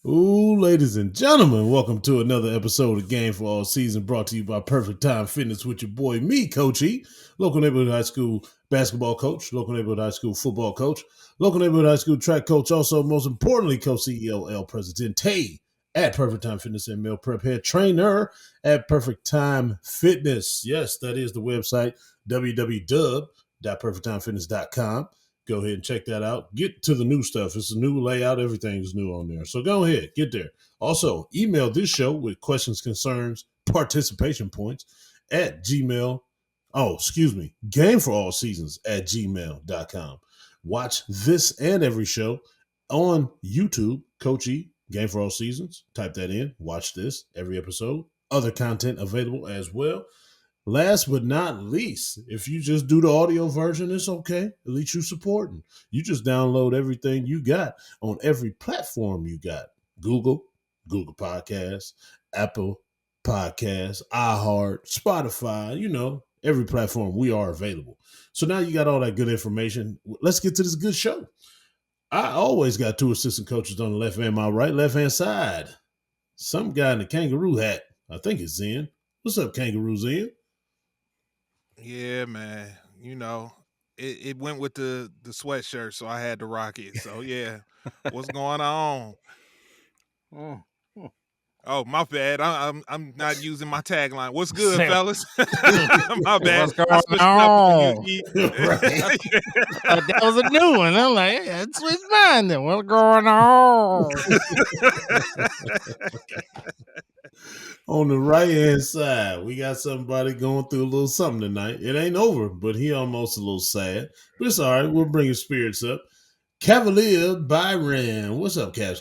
Ooh, ladies and gentlemen, welcome to another episode of Game for All Season, brought to you by Perfect Time Fitness with your boy, me, Coach E, local neighborhood high school basketball coach, local neighborhood high school football coach, local neighborhood high school track coach, also, most importantly, co-CEO, El Presidente at Perfect Time Fitness and meal prep head trainer at Perfect Time Fitness. Yes, that is the website, www.perfecttimefitness.com. Go ahead and check that out. Get to the new stuff. It's a new layout. Everything's new on there. So go ahead, get there. Also, email this show with questions, concerns, participation points at Gmail. Oh, excuse me. Game for all seasons at gmail.com. Watch this and every show on YouTube. Coach E, Game for All Seasons. Type that in. Watch this every episode. Other content available as well. Last but not least, if you just do the audio version, it's okay. At least you're supporting. You just download everything you got on every platform you got. Google Podcasts, Apple Podcasts, iHeart, Spotify, every platform we are available. So now you got all that good information. Let's get to this good show. I always got two assistant coaches on the left hand, my right, left hand side. Some guy in the kangaroo hat. I think it's Zen. What's up, Kangaroo Zen? Yeah, man. It went with the sweatshirt, so I had to rock it. So yeah, what's going on? Oh, my bad. I'm not using my tagline. What's good, fellas? My bad. What's going I switched it up on you. Right. That was a new one. I'm like, yeah, switch mine then. What's going on? On the right hand side, we got somebody going through a little something tonight. It ain't over, but he almost a little sad. But it's all right. We'll bring his spirits up. Cavalier Byron. What's up, Cavs?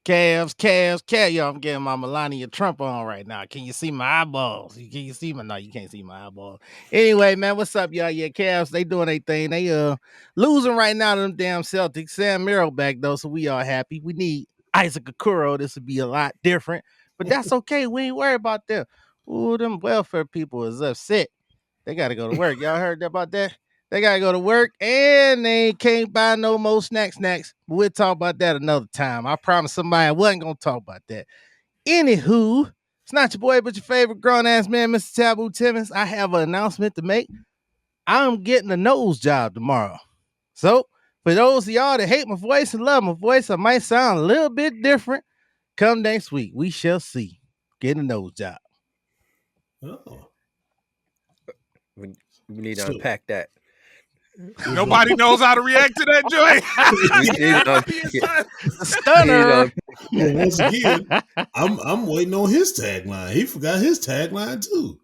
Cavs. Yo, I'm getting my Melania Trump on right now. Can you see my eyeballs? Can you see my? No, you can't see my eyeballs. Anyway, man, what's up, y'all? Yeah, Cavs, they doing their thing. They losing right now to them damn Celtics. Sam Merrill back though, so we all happy. We need Isaac Okoro. This would be a lot different, but that's okay. We ain't worried about them. Ooh, them welfare people is upset. They got to go to work. Y'all heard about that? They got to go to work and they can't buy no more snacks. But we'll talk about that another time. I promised somebody I wasn't going to talk about that. Anywho, it's not your boy, but your favorite grown ass man, Mr. Taboo Timmons. I have an announcement to make. I'm getting a nose job tomorrow. So, for those of y'all that hate my voice and love my voice, I might sound a little bit different. Come next week, we shall see. Getting a nose job. Oh. We need to unpack that. Nobody knows how to react to that joy. Stunner. Well, once again, I'm waiting on his tagline. He forgot his tagline too.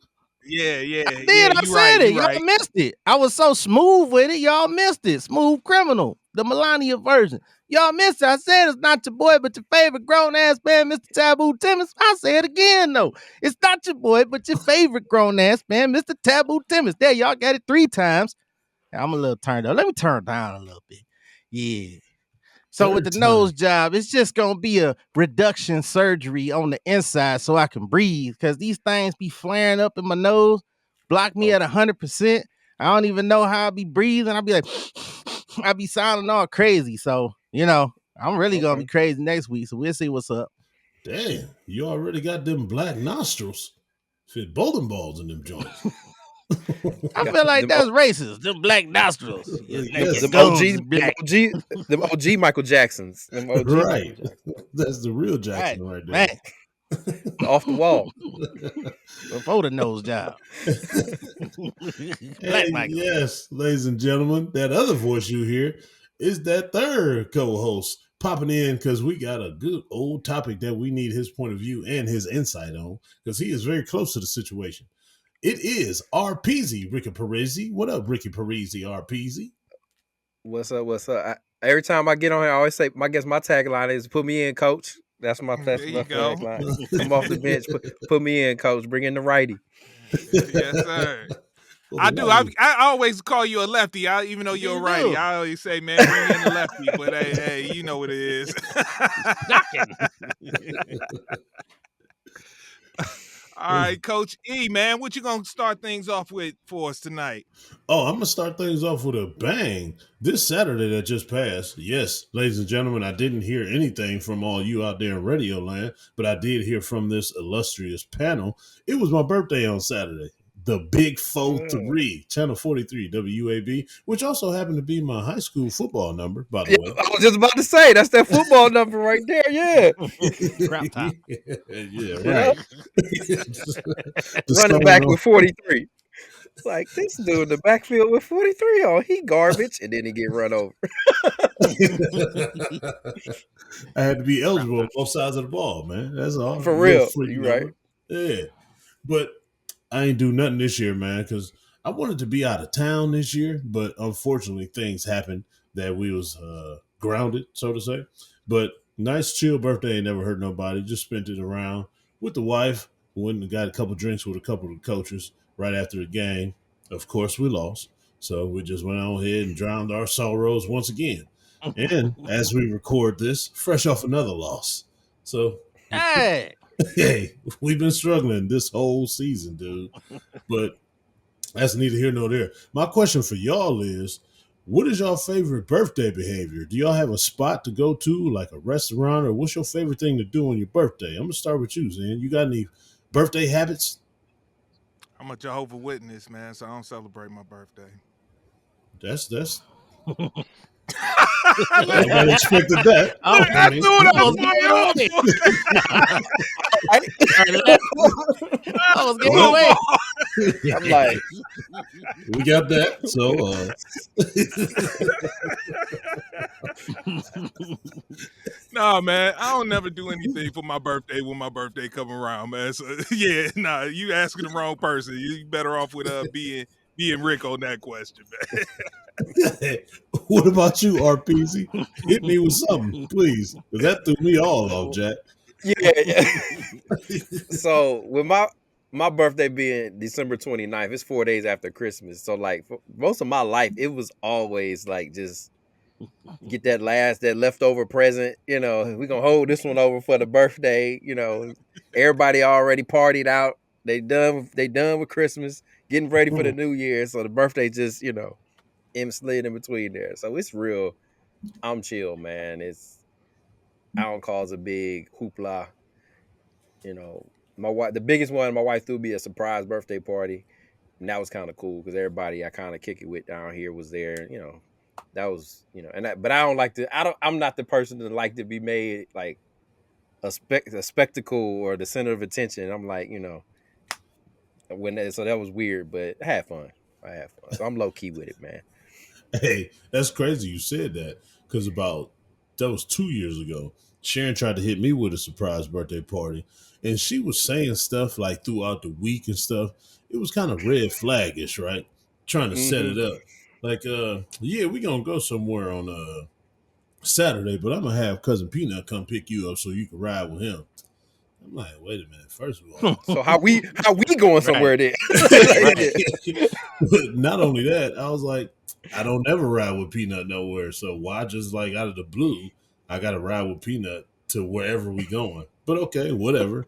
Yeah. I said it. Y'all missed it. I was so smooth with it. Y'all missed it. Smooth Criminal, the Melania version. Y'all missed it. I said it's not your boy, but your favorite grown-ass man, Mr. Taboo Timmons. I say it again, though. It's not your boy, but your favorite grown-ass man, Mr. Taboo Timmons. There, y'all got it 3 times. I'm a little turned up. Let me turn down a little bit. Yeah. So with the nose job, it's just going to be a reduction surgery on the inside so I can breathe because these things be flaring up in my nose, block me at 100%. I don't even know how I be breathing. I'll be like, I be sounding all crazy. So, I'm really going to be crazy next week. So we'll see what's up. Damn, you already got them black nostrils. Fit bowling balls in them joints. I feel like that's racist. Them black nostrils. Yes, them OG Michael Jacksons. Them OG right. That's the real Jackson right there. Off the wall. Before the nose job. Yes, ladies and gentlemen, that other voice you hear is that third co-host popping in because we got a good old topic that we need his point of view and his insight on because he is very close to the situation. It is RPZ, Ricky Parisi. What up, Ricky Parisi, RPZ? What's up? Every time I get on here, I always say, my tagline is "Put me in, coach." That's my tagline. Come off the bench, put me in, coach. Bring in the righty. Yes, sir. I do. I always call you a lefty, even though you're a righty. I always say, man, bring in the lefty. But hey, you know what it is. All right, Coach E, man, what you gonna start things off with for us tonight? Oh, I'm gonna start things off with a bang. This Saturday that just passed, yes, ladies and gentlemen, I didn't hear anything from all you out there in Radio Land, but I did hear from this illustrious panel. It was my birthday on Saturday. The Big 4-3, Channel 43, WAB, which also happened to be my high school football number, by the Yeah, way. I was just about to say that's that football number right there. Yeah, Crap top. Yeah, yeah. right. The Running song back on- with 43. Like this dude in the backfield with 43 on, he garbage, and then he get run over. I had to be Crap eligible on top. both sides of the ball, man. That's all. For Little real, freak you right. number. Yeah. But I ain't do nothing this year, man, because I wanted to be out of town this year, but unfortunately things happened that we was grounded, so to say. But nice chill birthday, ain't never hurt nobody. Just spent it around with the wife. Went and got a couple drinks with a couple of the coaches right after the game. Of course, we lost. So we just went on ahead and drowned our sorrows once again. And as we record this, fresh off another loss. So, Hey. hey, we've been struggling this whole season, dude. But that's neither here nor there. My question for y'all is, what is y'all favorite birthday behavior? Do y'all have a spot to go to, like a restaurant, or what's your favorite thing to do on your birthday? I'm gonna start with you, Zen. You got any birthday habits? I'm a Jehovah Witness, man, so I don't celebrate my birthday. That's Look, nobody expected that. Oh, I you knew what I was almost gave it going away. on for. I was giving it Well, away. I'm like, we got that. So Nah, man, I don't never do anything for my birthday when my birthday come around, man. So yeah, nah, you asking the wrong person. You better off with being Rick on that question, man. what about you, RPC? Hit me with something, please. Because that threw me all off, Jack. yeah. So with my birthday being December 29th, it's 4 days after Christmas. So like for most of my life, it was always like just get that leftover present. We're gonna hold this one over for the birthday. Everybody already partied out. They done with Christmas, getting ready for the new year. So the birthday just, slid in between there. So it's real. I'm chill, man. I don't cause a big hoopla. My wife, the biggest one, my wife threw me a surprise birthday party, and that was kind of cool because everybody I kind of kick it with down here was there. That was, but I don't like to. I'm not the person that like to be made like a spectacle or the center of attention. I'm like, so that was weird, but I had fun. So I'm low key with it, man. Hey, that's crazy you said that because that was 2 years ago. Sharon tried to hit me with a surprise birthday party, and she was saying stuff like throughout the week and stuff. It was kind of red flaggish, right? Trying to set it up. Like, yeah, we gonna go somewhere on Saturday, but I'm gonna have cousin Peanut come pick you up so you can ride with him. I'm like, wait a minute. First of all, So how we going somewhere then? but not only that, I was like, I don't ever ride with Peanut nowhere. So why just like out of the blue, I got to ride with Peanut to wherever we going? But okay, whatever.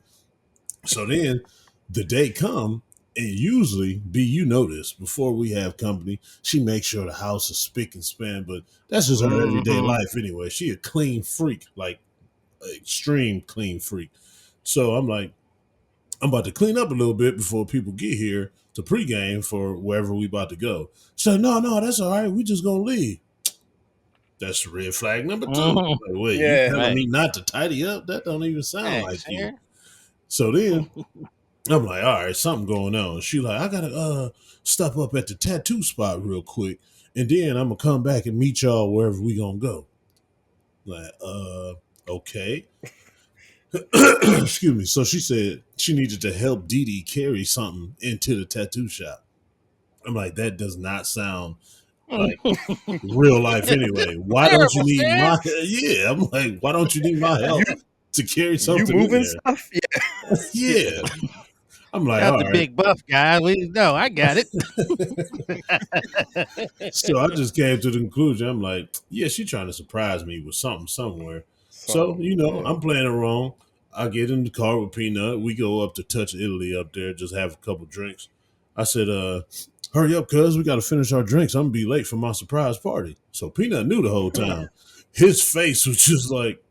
So then the day come, and usually, you know this, before we have company, she makes sure the house is spick and span. But that's just her everyday life anyway. She a clean freak, like extreme clean freak. So I'm like, I'm about to clean up a little bit before people get here to pregame for wherever we about to go. So no, that's all right. We just gonna leave. That's red flag number 2. Like, wait, you Yeah. telling me not to tidy up? That don't even sound Hey, like you. Sharon. So then I'm like, all right, something going on. She like, I gotta stop up at the tattoo spot real quick, and then I'm gonna come back and meet y'all wherever we gonna go. Like, okay. Excuse me. So she said she needed to help Dee Dee carry something into the tattoo shop. I'm like, that does not sound like real life anyway. Why don't you Terrible, need Sharon. my yeah? I'm like, why don't you need my help to carry You something in moving there? stuff? Yeah. Yeah. I'm like, Got all the right. big buff guy. No, I got it. So I just came to the conclusion. I'm like, yeah, she's trying to surprise me with something somewhere. So, Yeah. I'm playing it wrong. I get in the car with Peanut. We go up to Touch Italy up there, just have a couple drinks. I said, hurry up, cuz we got to finish our drinks. I'm going to be late for my surprise party. So Peanut knew the whole time. His face was just like,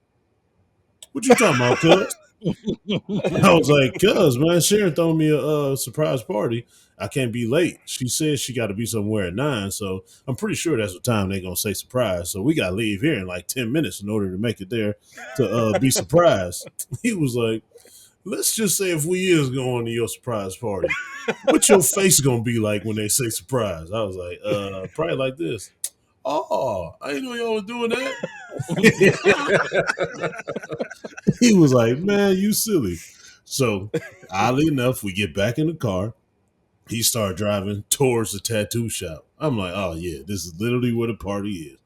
what you talking about, cuz? I was like, cuz, man, Sharon throw me a surprise party. I can't be late. She says she got to be somewhere at 9. So I'm pretty sure that's the time they're going to say surprise. So we got to leave here in like 10 minutes in order to make it there to be surprised. He was like, let's just say if we is going to your surprise party, what your face going to be like when they say surprise? I was like, probably like this. Oh, I didn't know y'all was doing that. He was like, man, you silly. So, oddly enough, we get back in the car. He started driving towards the tattoo shop. I'm like, oh, yeah, this is literally where the party is.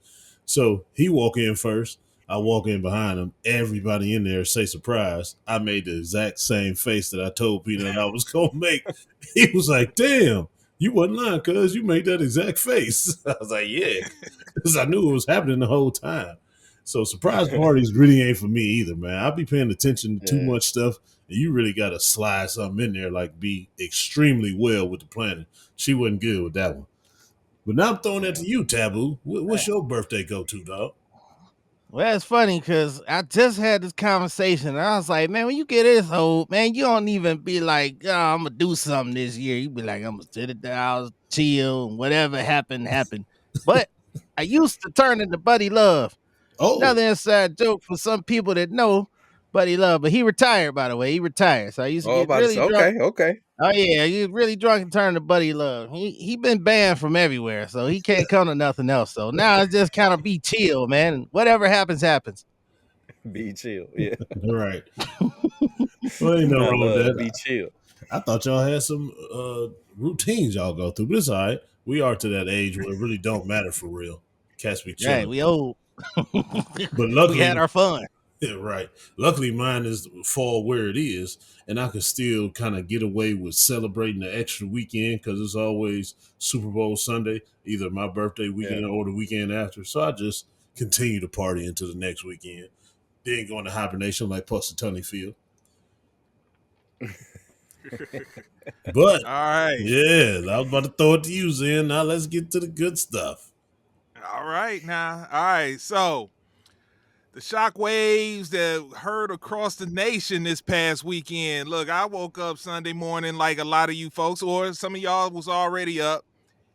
So, he walk in first. I walk in behind him. Everybody in there say surprise. I made the exact same face that I told Peanut I was going to make. He was like, damn, you wasn't lying, cuz you made that exact face. I was like, yeah, because I knew it was happening the whole time. So surprise parties really ain't for me either, man. I be paying attention to too Yeah. much stuff, and you really got to slide something in there, like be extremely well with the planning. She wasn't good with that one. But now I'm throwing that to you, Taboo. What's your birthday go to, dog? Well, it's funny because I just had this conversation and I was like, man, when you get this old, man, you don't even be like, oh, I'm gonna do something this year. You be like, I'm gonna sit at the house, chill, and whatever happened, happened. But I used to turn into Buddy Love. Oh, Another inside joke for some people that know Buddy Love, but he retired, by the way. He retired. So I used to Oh, get about to really say, drunk. okay. Oh yeah, he was really drunk and turned to Buddy Love. He been banned from everywhere, so he can't come to nothing else. So now it's just kind of be chill, man. Whatever happens, happens. Be chill. Yeah. all right. Well, ain't no I wrong with love to that. be chill. I thought y'all had some routines y'all go through, but it's all right. We are to that age where it really don't matter for real. Cats be Right, chilling. we old. But We had luckily, our fun. yeah, right. Luckily, mine is fall where it is, and I can still kind of get away with celebrating the extra weekend because it's always Super Bowl Sunday, either my birthday Yeah. weekend or the weekend after. So I just continue to party into the next weekend. Then go into hibernation like Pussy Tunney Field. But All right. yeah, I was about to throw it to you, Zen. Now let's get to the good stuff. All right now. All right. So the shockwaves that heard across the nation this past weekend. Look, I woke up Sunday morning like a lot of you folks, or some of y'all was already up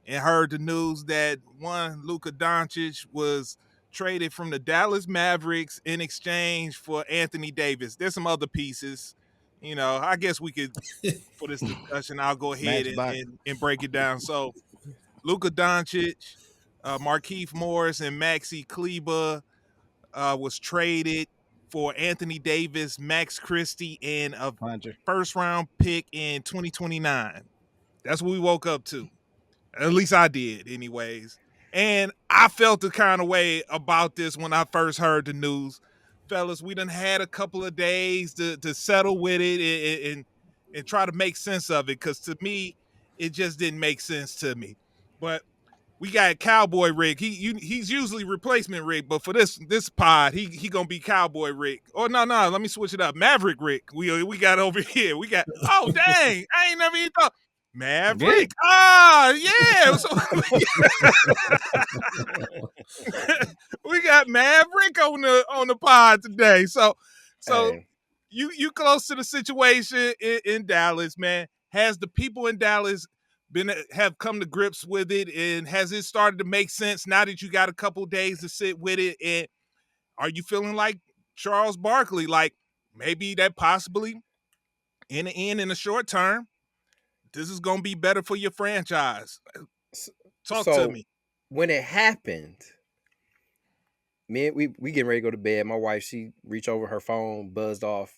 and heard the news that one Luka Doncic was traded from the Dallas Mavericks in exchange for Anthony Davis. There's some other pieces. You know, I guess we could, for this discussion, I'll go ahead Matchbox. and break it down. So Luka Doncic, Markeith Morris, and Maxi Kleber was traded for Anthony Davis, Max Christie, and a Plunger. first round pick in 2029. That's what we woke up to. At least I did, anyways. And I felt the kind of way about this when I first heard the news. Fellas, we done had a couple of days to settle with it and try to make sense of it. Because to me, it just didn't make sense to me. But we got Cowboy Rick. He's usually replacement Rick, but for this pod, he gonna be Cowboy Rick. Oh no, let me switch it up. Maverick Rick. We got over here. We got dang, I ain't never even thought. Yeah. Maverick. Ah, yeah. So we got Maverick on the pod today. So Hey, you close to the situation in Dallas, man. Has the people in Dallas have come to grips with it, and has it started to make sense now that you got a couple days to sit with it? And are you feeling like Charles Barkley, like maybe that possibly in the end, in the short term, this is gonna be better for your franchise? Talk to so me. when it happened, we getting ready to go to bed. My wife, she reached over her phone, buzzed off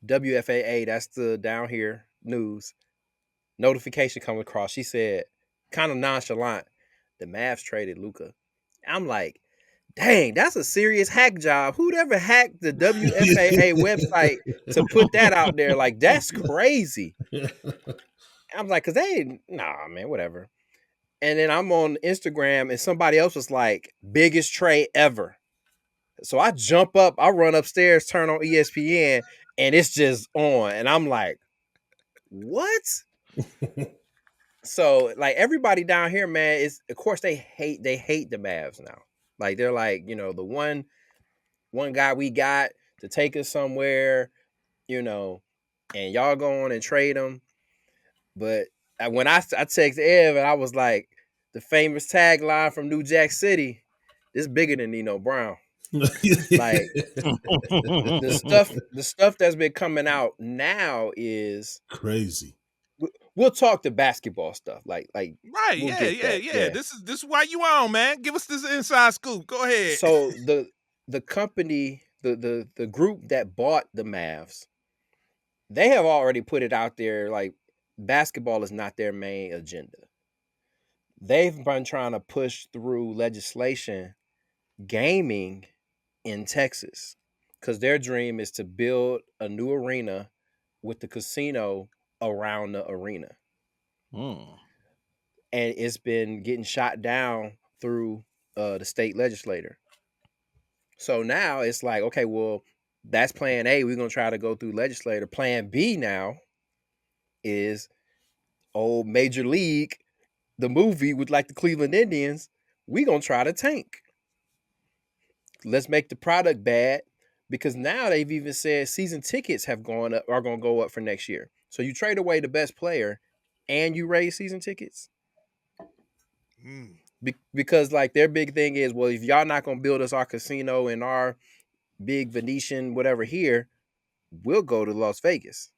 WFAA. That's the down here news notification coming across. She said, kind of nonchalant, the Mavs traded Luka. I'm like, dang, that's a serious hack job. Who'd ever hacked the WFAA website to put that out there? Like, that's crazy. I'm like, cause nah, man, whatever. And then I'm on Instagram and somebody else was like, biggest trade ever. So I jump up, I run upstairs, turn on ESPN, and it's just on, and I'm like, what? So like everybody down here, man, is of course they hate the Mavs now. Like they're like, the one guy we got to take us somewhere, you know, and y'all go on and trade him. But when I texted Ev and I was like, the famous tagline from New Jack City, this bigger than Nino Brown. Like the stuff that's been coming out now is Crazy. we'll talk the basketball stuff. Like Right? we'll Yeah, get yeah, that. yeah. Yeah. This is why you on, man. Give us this inside scoop. Go ahead. So the company, the group that bought the Mavs, they have already put it out there like basketball is not their main agenda. They've been trying to push through legislation gaming in Texas because their dream is to build a new arena with the casino around the arena. Mm. And it's been getting shot down through the state legislator. So now it's like, okay, well, that's plan A. We're going to try to go through legislator. Plan B now is old Major League, the movie with like the Cleveland Indians. We're going to try to tank. Let's make the product bad because now they've even said season tickets are going to go up for next year. So you trade away the best player and you raise season tickets. Mm. Because like their big thing is, well, if y'all not going to build us our casino and our big Venetian whatever here, we'll go to Las Vegas.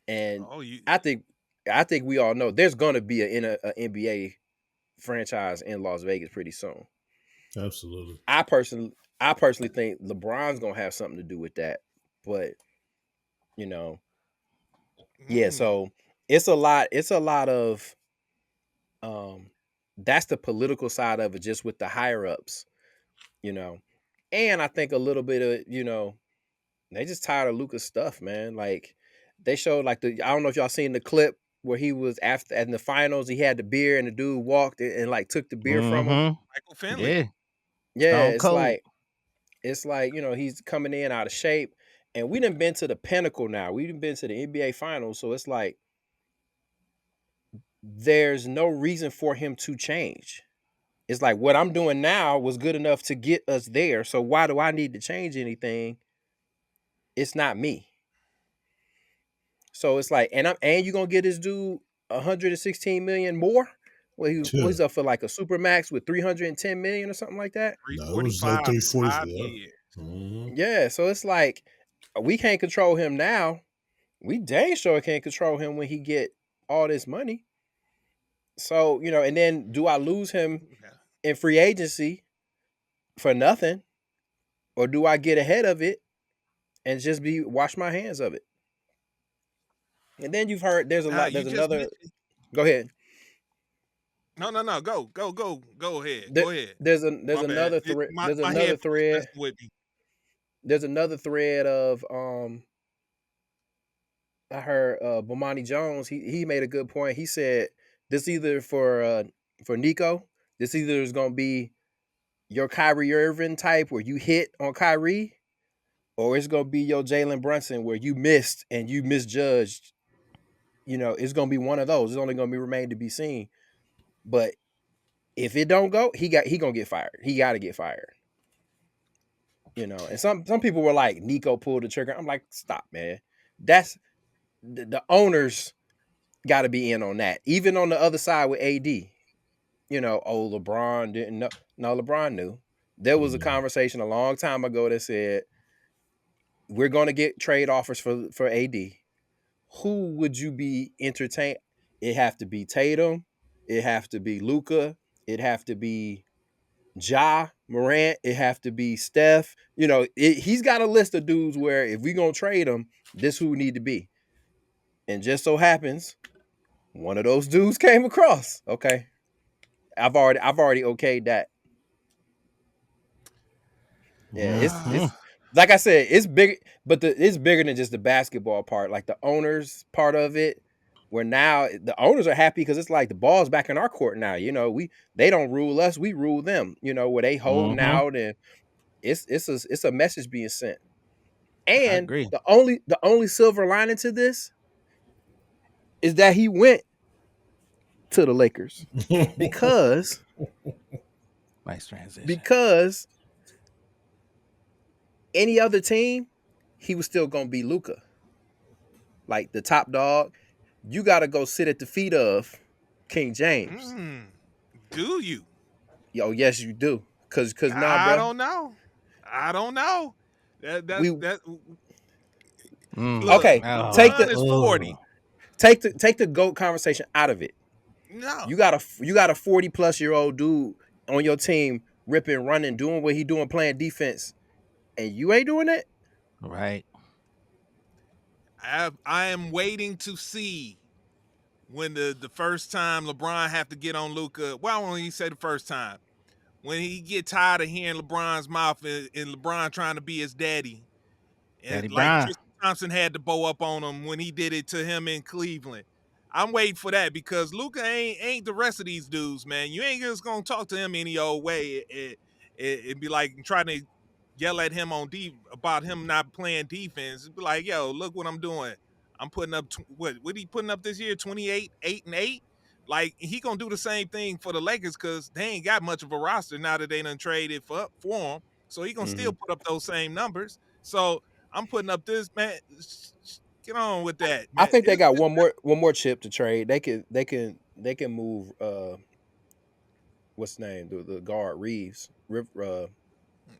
And Oh, you. I think we all know there's going to be an NBA franchise in Las Vegas pretty soon. Absolutely. I personally think LeBron's going to have something to do with that. But yeah, so it's a lot of that's the political side of it, just with the higher ups, and I think a little bit of, they just tired of Luka's stuff, man. Like they showed like I don't know if y'all seen the clip where he was after in the finals, he had the beer and the dude walked and like took the beer from him. Mm-hmm. Michael Finley. Yeah. Yeah, Stone Cold. it's like, he's coming in out of shape. And we done been to the pinnacle now. We done been to the NBA finals. So it's like there's no reason for him to change. It's like what I'm doing now was good enough to get us there. So why do I need to change anything? It's not me. So it's like, and you gonna get this dude 116 million more? Well, Sure. he's up for like a super max with 310 million or something like that. No, it was like 345 for 340. 5 years. Yeah. Mm-hmm. Yeah, so it's like we can't control him now. We dang sure can't control him when he get all this money. So, and then do I lose him Yeah. in free agency for nothing? Or do I get ahead of it and just wash my hands of it? And then you've heard there's a Now lot, you there's just another, mentioned. go ahead. No. Go ahead. There, Go ahead. there's My bad. another thread. My There's another headphones thread. messing with me. There's another thread of I heard Bomani Jones. He made a good point. He said this either for Nico. This either is gonna be your Kyrie Irving type where you hit on Kyrie, or it's gonna be your Jalen Brunson where you missed and you misjudged. It's gonna be one of those. It's only gonna be remain to be seen. But if it don't go, he gonna get fired. He got to get fired. And some people were like, Nico pulled the trigger. I'm like, stop, man. That's the owners got to be in on that. Even on the other side with AD, oh, LeBron didn't know. No, LeBron knew. There was a conversation a long time ago that said we're going to get trade offers for AD. Who would you be entertained? It have to be Tatum. It have to be Luka. It have to be Ja Morant. It have to be Steph. He's got a list of dudes where if we gonna trade him, this who we need to be. And just so happens, one of those dudes came across. Okay, I've already okayed that. Yeah, it's like I said, it's big, but it's bigger than just the basketball part. Like the owners part of it, where now the owners are happy because it's like the ball's back in our court now. They don't rule us, we rule them. Where they holding out, and it's a message being sent. I And agree. the only silver lining to this is that he went to the Lakers because Nice transition. because any other team, he was still gonna be Luka, like the top dog. You got to go sit at the feet of King James. Mm, do you? Yo, yes, you do. Cause nah, I bro. don't know. I don't know. That's We that. Mm. Look, okay. Take Oh, LeBron the is oh. 40. take the goat conversation out of it. No, You got a 40-plus-year-old dude on your team ripping, running, doing what he doing, playing defense, and you ain't doing that. Right. I am waiting to see when the first time LeBron have to get on Luka. Well, when he say the first time, when he get tired of hearing LeBron's mouth and LeBron trying to be his daddy, and Daddy like Brian. Tristan Thompson had to bow up on him when he did it to him in Cleveland. I'm waiting for that because Luka ain't the rest of these dudes, man. You ain't just gonna talk to him any old way and be like trying to yell at him about him not playing defense. Be like, yo, look what I'm doing. I'm putting up what he putting up this year? 28, 8-8. Like he gonna do the same thing for the Lakers because they ain't got much of a roster now that they done traded for him. So he gonna still Mm-hmm. put up those same numbers. So I'm putting up this man. Get on with that, I man. think they got one more chip to trade. They can move what's the name, the guard Reeves,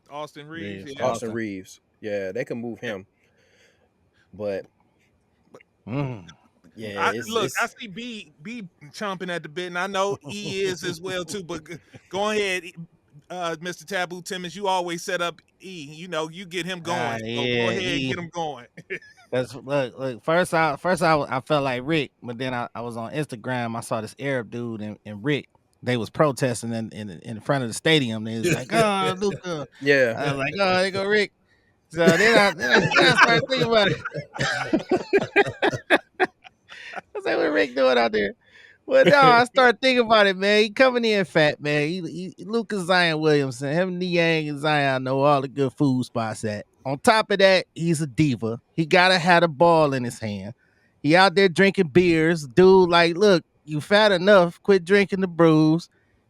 Austin Reeves, Reeves. yeah. Austin Austin. Reeves. Yeah, they can move him. But Mm. yeah, I it's look, I it's see B chomping at the bit, and I know E is as well too. But go ahead, Mr. Taboo Timmons. You always set up E. You know, you get him going. So go Yeah. ahead and get him going. That's look. I felt like Rick, but then I was on Instagram. I saw this Arab dude and Rick. They was protesting in front of the stadium. They was like, "Oh, Luka." yeah. I was like, "Oh, there go Rick." So then I started thinking about it. I said, "What Rick doing out there?" Well, no, I started thinking about it, man. He coming in fat, man. Lucas Zion Williamson, him, Niang, and Zion know all the good food spots at. On top of that, he's a diva. He gotta have a ball in his hand. He out there drinking beers. Dude, like, look, you fat enough. Quit drinking the brews.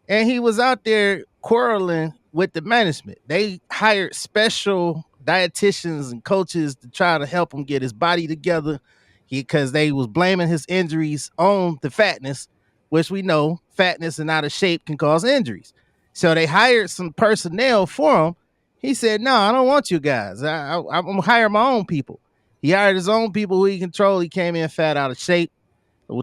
And he was out there quarreling with the management. They hired special dietitians and coaches to try to help him get his body together. Because they was blaming his injuries on the fatness, which we know fatness and out of shape can cause injuries. So they hired some personnel for him. He said, "No, I don't want you guys. I'm gonna hire my own people." He hired his own people who he controlled. He came in fat, out of shape.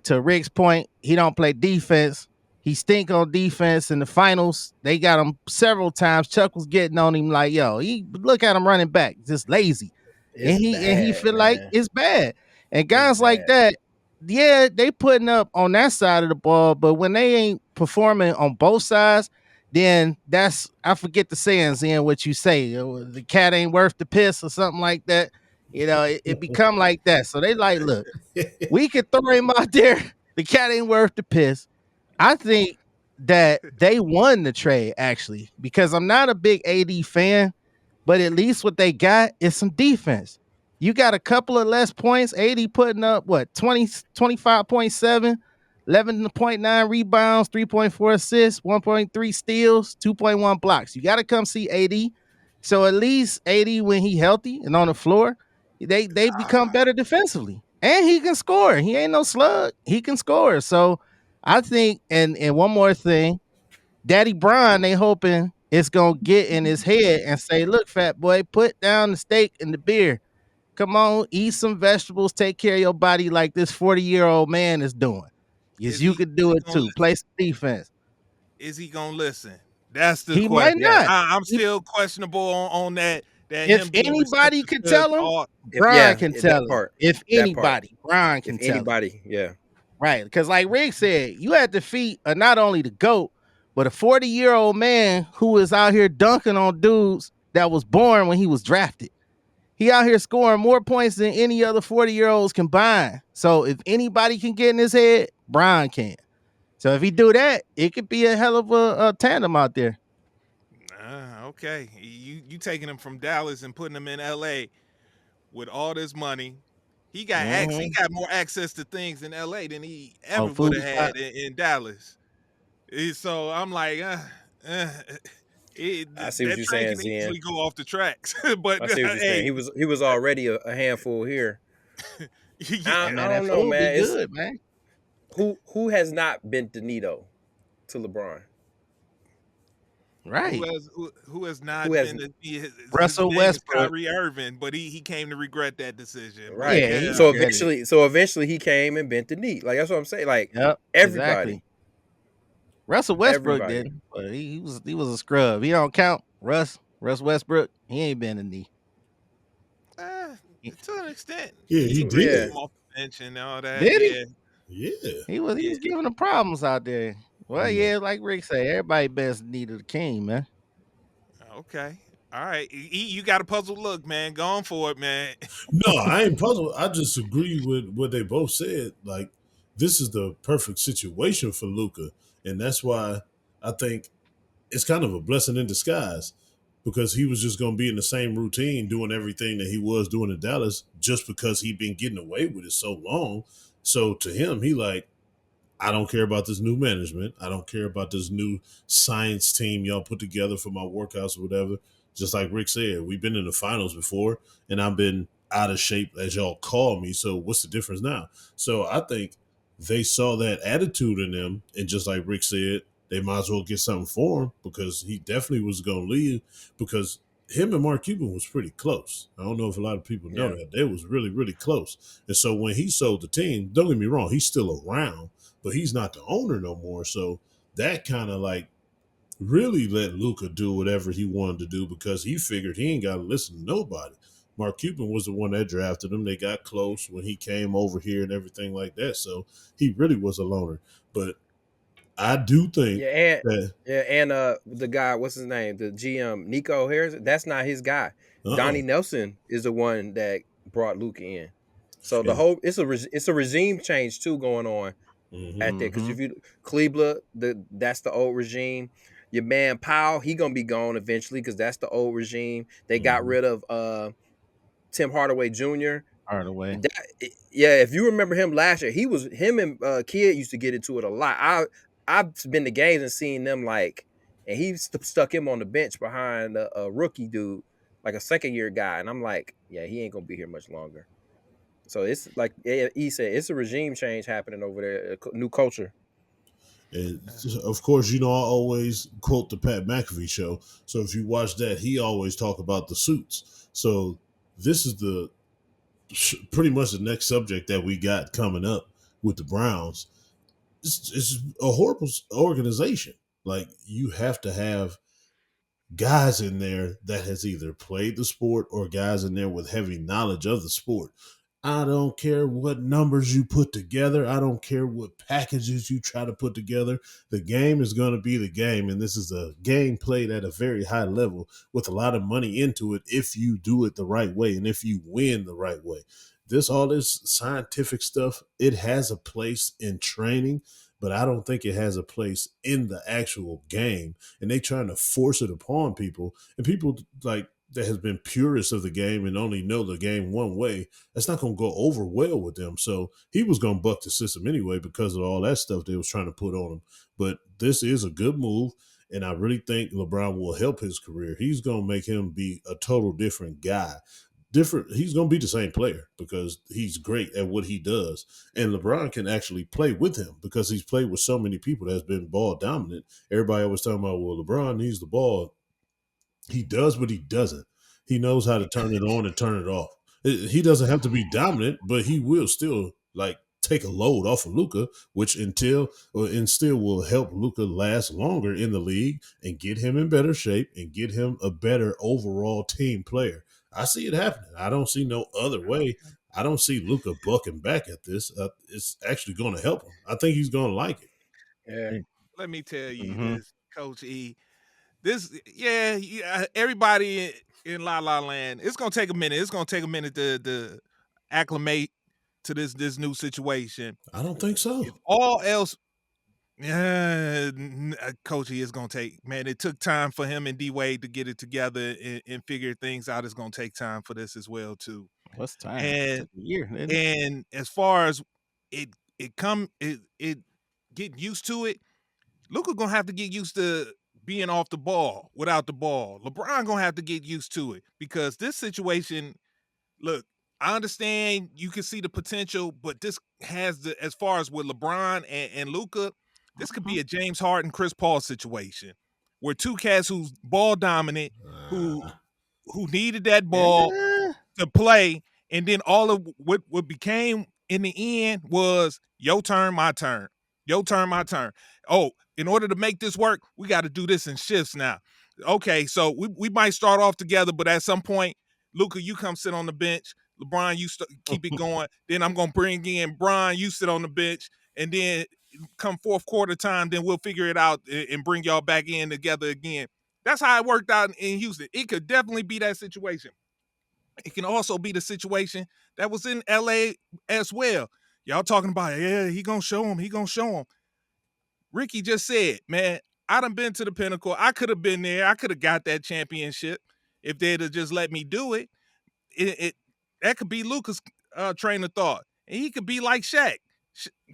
To Rick's point, he don't play defense. He stink on defense in the finals. They got him several times. Chuck was getting on him like, "Yo, he look at him running back, just lazy," and It's he bad, feel like man. it's bad. And It's guys like bad. that, yeah, they putting up on that side of the ball, but when they ain't performing on both sides, then that's, I forget the sayings in what you say. The cat ain't worth the piss or something like that. It become like that. So they like, look, we could throw him out there. The cat ain't worth the piss. I think that they won the trade actually because I'm not a big AD fan, but at least what they got is some defense. You got a couple of less points. 80 putting up what 25.7, 11.9 rebounds, 3.4 assists, 1.3 steals, 2.1 blocks. You got to come see 80. So at least 80 when he healthy and on the floor, they become better defensively. And he can score. He ain't no slug. He can score. So I think, and one more thing, Daddy Brian, they hoping it's gonna get in his head and say, "Look, fat boy, put down the steak and the beer. Come on, eat some vegetables, take care of your body like this 40-year-old man is doing. Yes, Is you he could do it gonna too. listen? Play some defense." Is he gonna listen? That's the He might question. Yes. not. I'm If still questionable on that. That if him being anybody receptive could to tell him, all. If Brian yeah, can tell that him. part. If That part. anybody, Brian If can tell him. anybody, yeah. Right. Because like Rick said, you had to feet of not only the GOAT, but a 40-year-old man who is out here dunking on dudes that was born when he was drafted. He out here scoring more points than any other 40-year-olds combined. So if anybody can get in his head, Brian can. So if he do that, it could be a hell of a tandem out there. Okay, you taking him from Dallas and putting him in L.A. with all this money. He got more access to things in LA than he Oh, ever would food have had spot. in Dallas. So I'm like, uh, I see what that you're train saying, can Zen. easily go off the tracks. But I see what you're saying. hey, He was already a handful here. Hey I man, that don't know, food be man. It's good, man. who has not been Benito to LeBron? who Right. has who has Who not has been his Russell name is Westbrook. Kyrie Irving, but he came to regret that decision. But right? Yeah, he yeah, regret it. So eventually he came and bent the knee. Like that's what I'm saying. Like Yep, everybody, exactly. Russell Westbrook everybody. didn't, but he was a scrub. He don't count. Russ Westbrook, he ain't been in the knee. uh, He- to an extent, Yeah, he he came Yeah, did. off the bench and all that. Did he? Yeah, Yeah. He yeah. was giving them problems out there. Well, Yeah. yeah, like Rick said, everybody best need the king, man. Okay, all right. You got a puzzled look, man. Going for it, man. No, I ain't puzzled. I just agree with what they both said. Like, this is the perfect situation for Luka. And that's why I think it's kind of a blessing in disguise because he was just going to be in the same routine doing everything that he was doing in Dallas just because he'd been getting away with it so long. So to him, he like, I don't care about this new management. I don't care about this new science team y'all put together for my workouts or whatever. Just like Rick said, we've been in the finals before and I've been out of shape as y'all call me. So what's the difference now? So I think they saw that attitude in them. And just like Rick said, they might as well get something for him because he definitely was going to leave because him and Mark Cuban was pretty close. I don't know if a lot of people know yeah, that. They was really, really close. And so when he sold the team, don't get me wrong, he's still around but he's not the owner no more. So that kind of like really let Luka do whatever he wanted to do because he figured he ain't got to listen to nobody. Mark Cuban was the one that drafted him. They got close when he came over here and everything like that. So he really was a loner. But I do think yeah, and that the guy, what's his name? The GM Nico Harris. That's not his guy. uh-uh. Donnie Nelson is the one that brought Luca in. So the And, whole it's a regime change too going on mm-hmm, at there because Mm-hmm. if you Cleveland, that's the old regime. Your man Powell, he gonna be gone eventually because that's the old regime. They got mm-hmm, rid of Tim Hardaway Jr. Hardaway. Yeah, if you remember him last year, him and Kid used to get into it a lot. I've been to games and seen them like, and he stuck him on the bench behind a rookie dude, like a second year guy, and I'm like, yeah, he ain't gonna be here much longer. So it's like he said, it's a regime change happening over there, new culture. and of course, you know, I always quote the Pat McAfee show. So if you watch that, he always talk about the suits. So this is the pretty much the next subject that we got coming up with the Browns. It's a horrible organization. Like you have to have guys in there that has either played the sport or guys in there with heavy knowledge of the sport. I don't care what numbers you put together. I don't care what packages you try to put together. The game is going to be the game. And this is a game played at a very high level with a lot of money into it if you do it the right way and if you win the right way. All this scientific stuff, it has a place in training, but I don't think it has a place in the actual game. And they trying to force it upon people. And people like that has been purists of the game and only know the game one way, that's not going to go over well with them. So he was going to buck the system anyway because of all that stuff they was trying to put on him. But this is a good move, and I really think LeBron will help his career. He's going to make him be a total different guy. Different. He's going to be the same player because he's great at what he does, and LeBron can actually play with him because he's played with so many people that's been ball dominant. Everybody always talking about, well, LeBron needs the ball. He does, but he doesn't. He knows how to turn it on and turn it off. He doesn't have to be dominant, but he will still like take a load off of Luka, which and still will help Luka last longer in the league and get him in better shape and get him a better overall team player. I see it happening. I don't see no other way. I don't see Luka bucking back at this. It's actually going to help him. I think he's going to like it. Yeah, Let me tell you Mm-hmm. this, Coach E. Yeah, everybody in La La Land, it's gonna take a minute. It's gonna take a minute to acclimate to this new situation. I don't think If so. all else, yeah, Coach E is gonna take. Man, it took time for him and D Wade to get it together and figure things out. It's gonna take time for this as well too. What's time? And Took a year, didn't it? and as far as it getting used to it, Luka gonna have to get used to being off the ball without the ball. LeBron gonna have to get used to it because this situation, look, I understand you can see the potential, but this has the as far as with LeBron and Luka, this could be a James Harden, Chris Paul situation where two cats who's ball dominant, who Uh, who needed that ball Yeah. to play, and then all of what became in the end was your turn, my turn, your turn, my turn. Oh, in order to make this work, we got to do this in shifts now. Okay, so we might start off together, but at some point, Luka, you come sit on the bench. LeBron, keep it going. Then I'm gonna bring in Bron. You sit on the bench, and then come fourth quarter time, then we'll figure it out and bring y'all back in together again. That's how it worked out in Houston. It could definitely be that situation. It can also be the situation that was in LA as well. Y'all talking about, yeah, he gonna show him, he gonna show him. Ricky just said, man, I done been to the pinnacle. I could have been there. I could have got that championship if they'd have just let me do it. It that could be Luka's train of thought. And he could be like Shaq.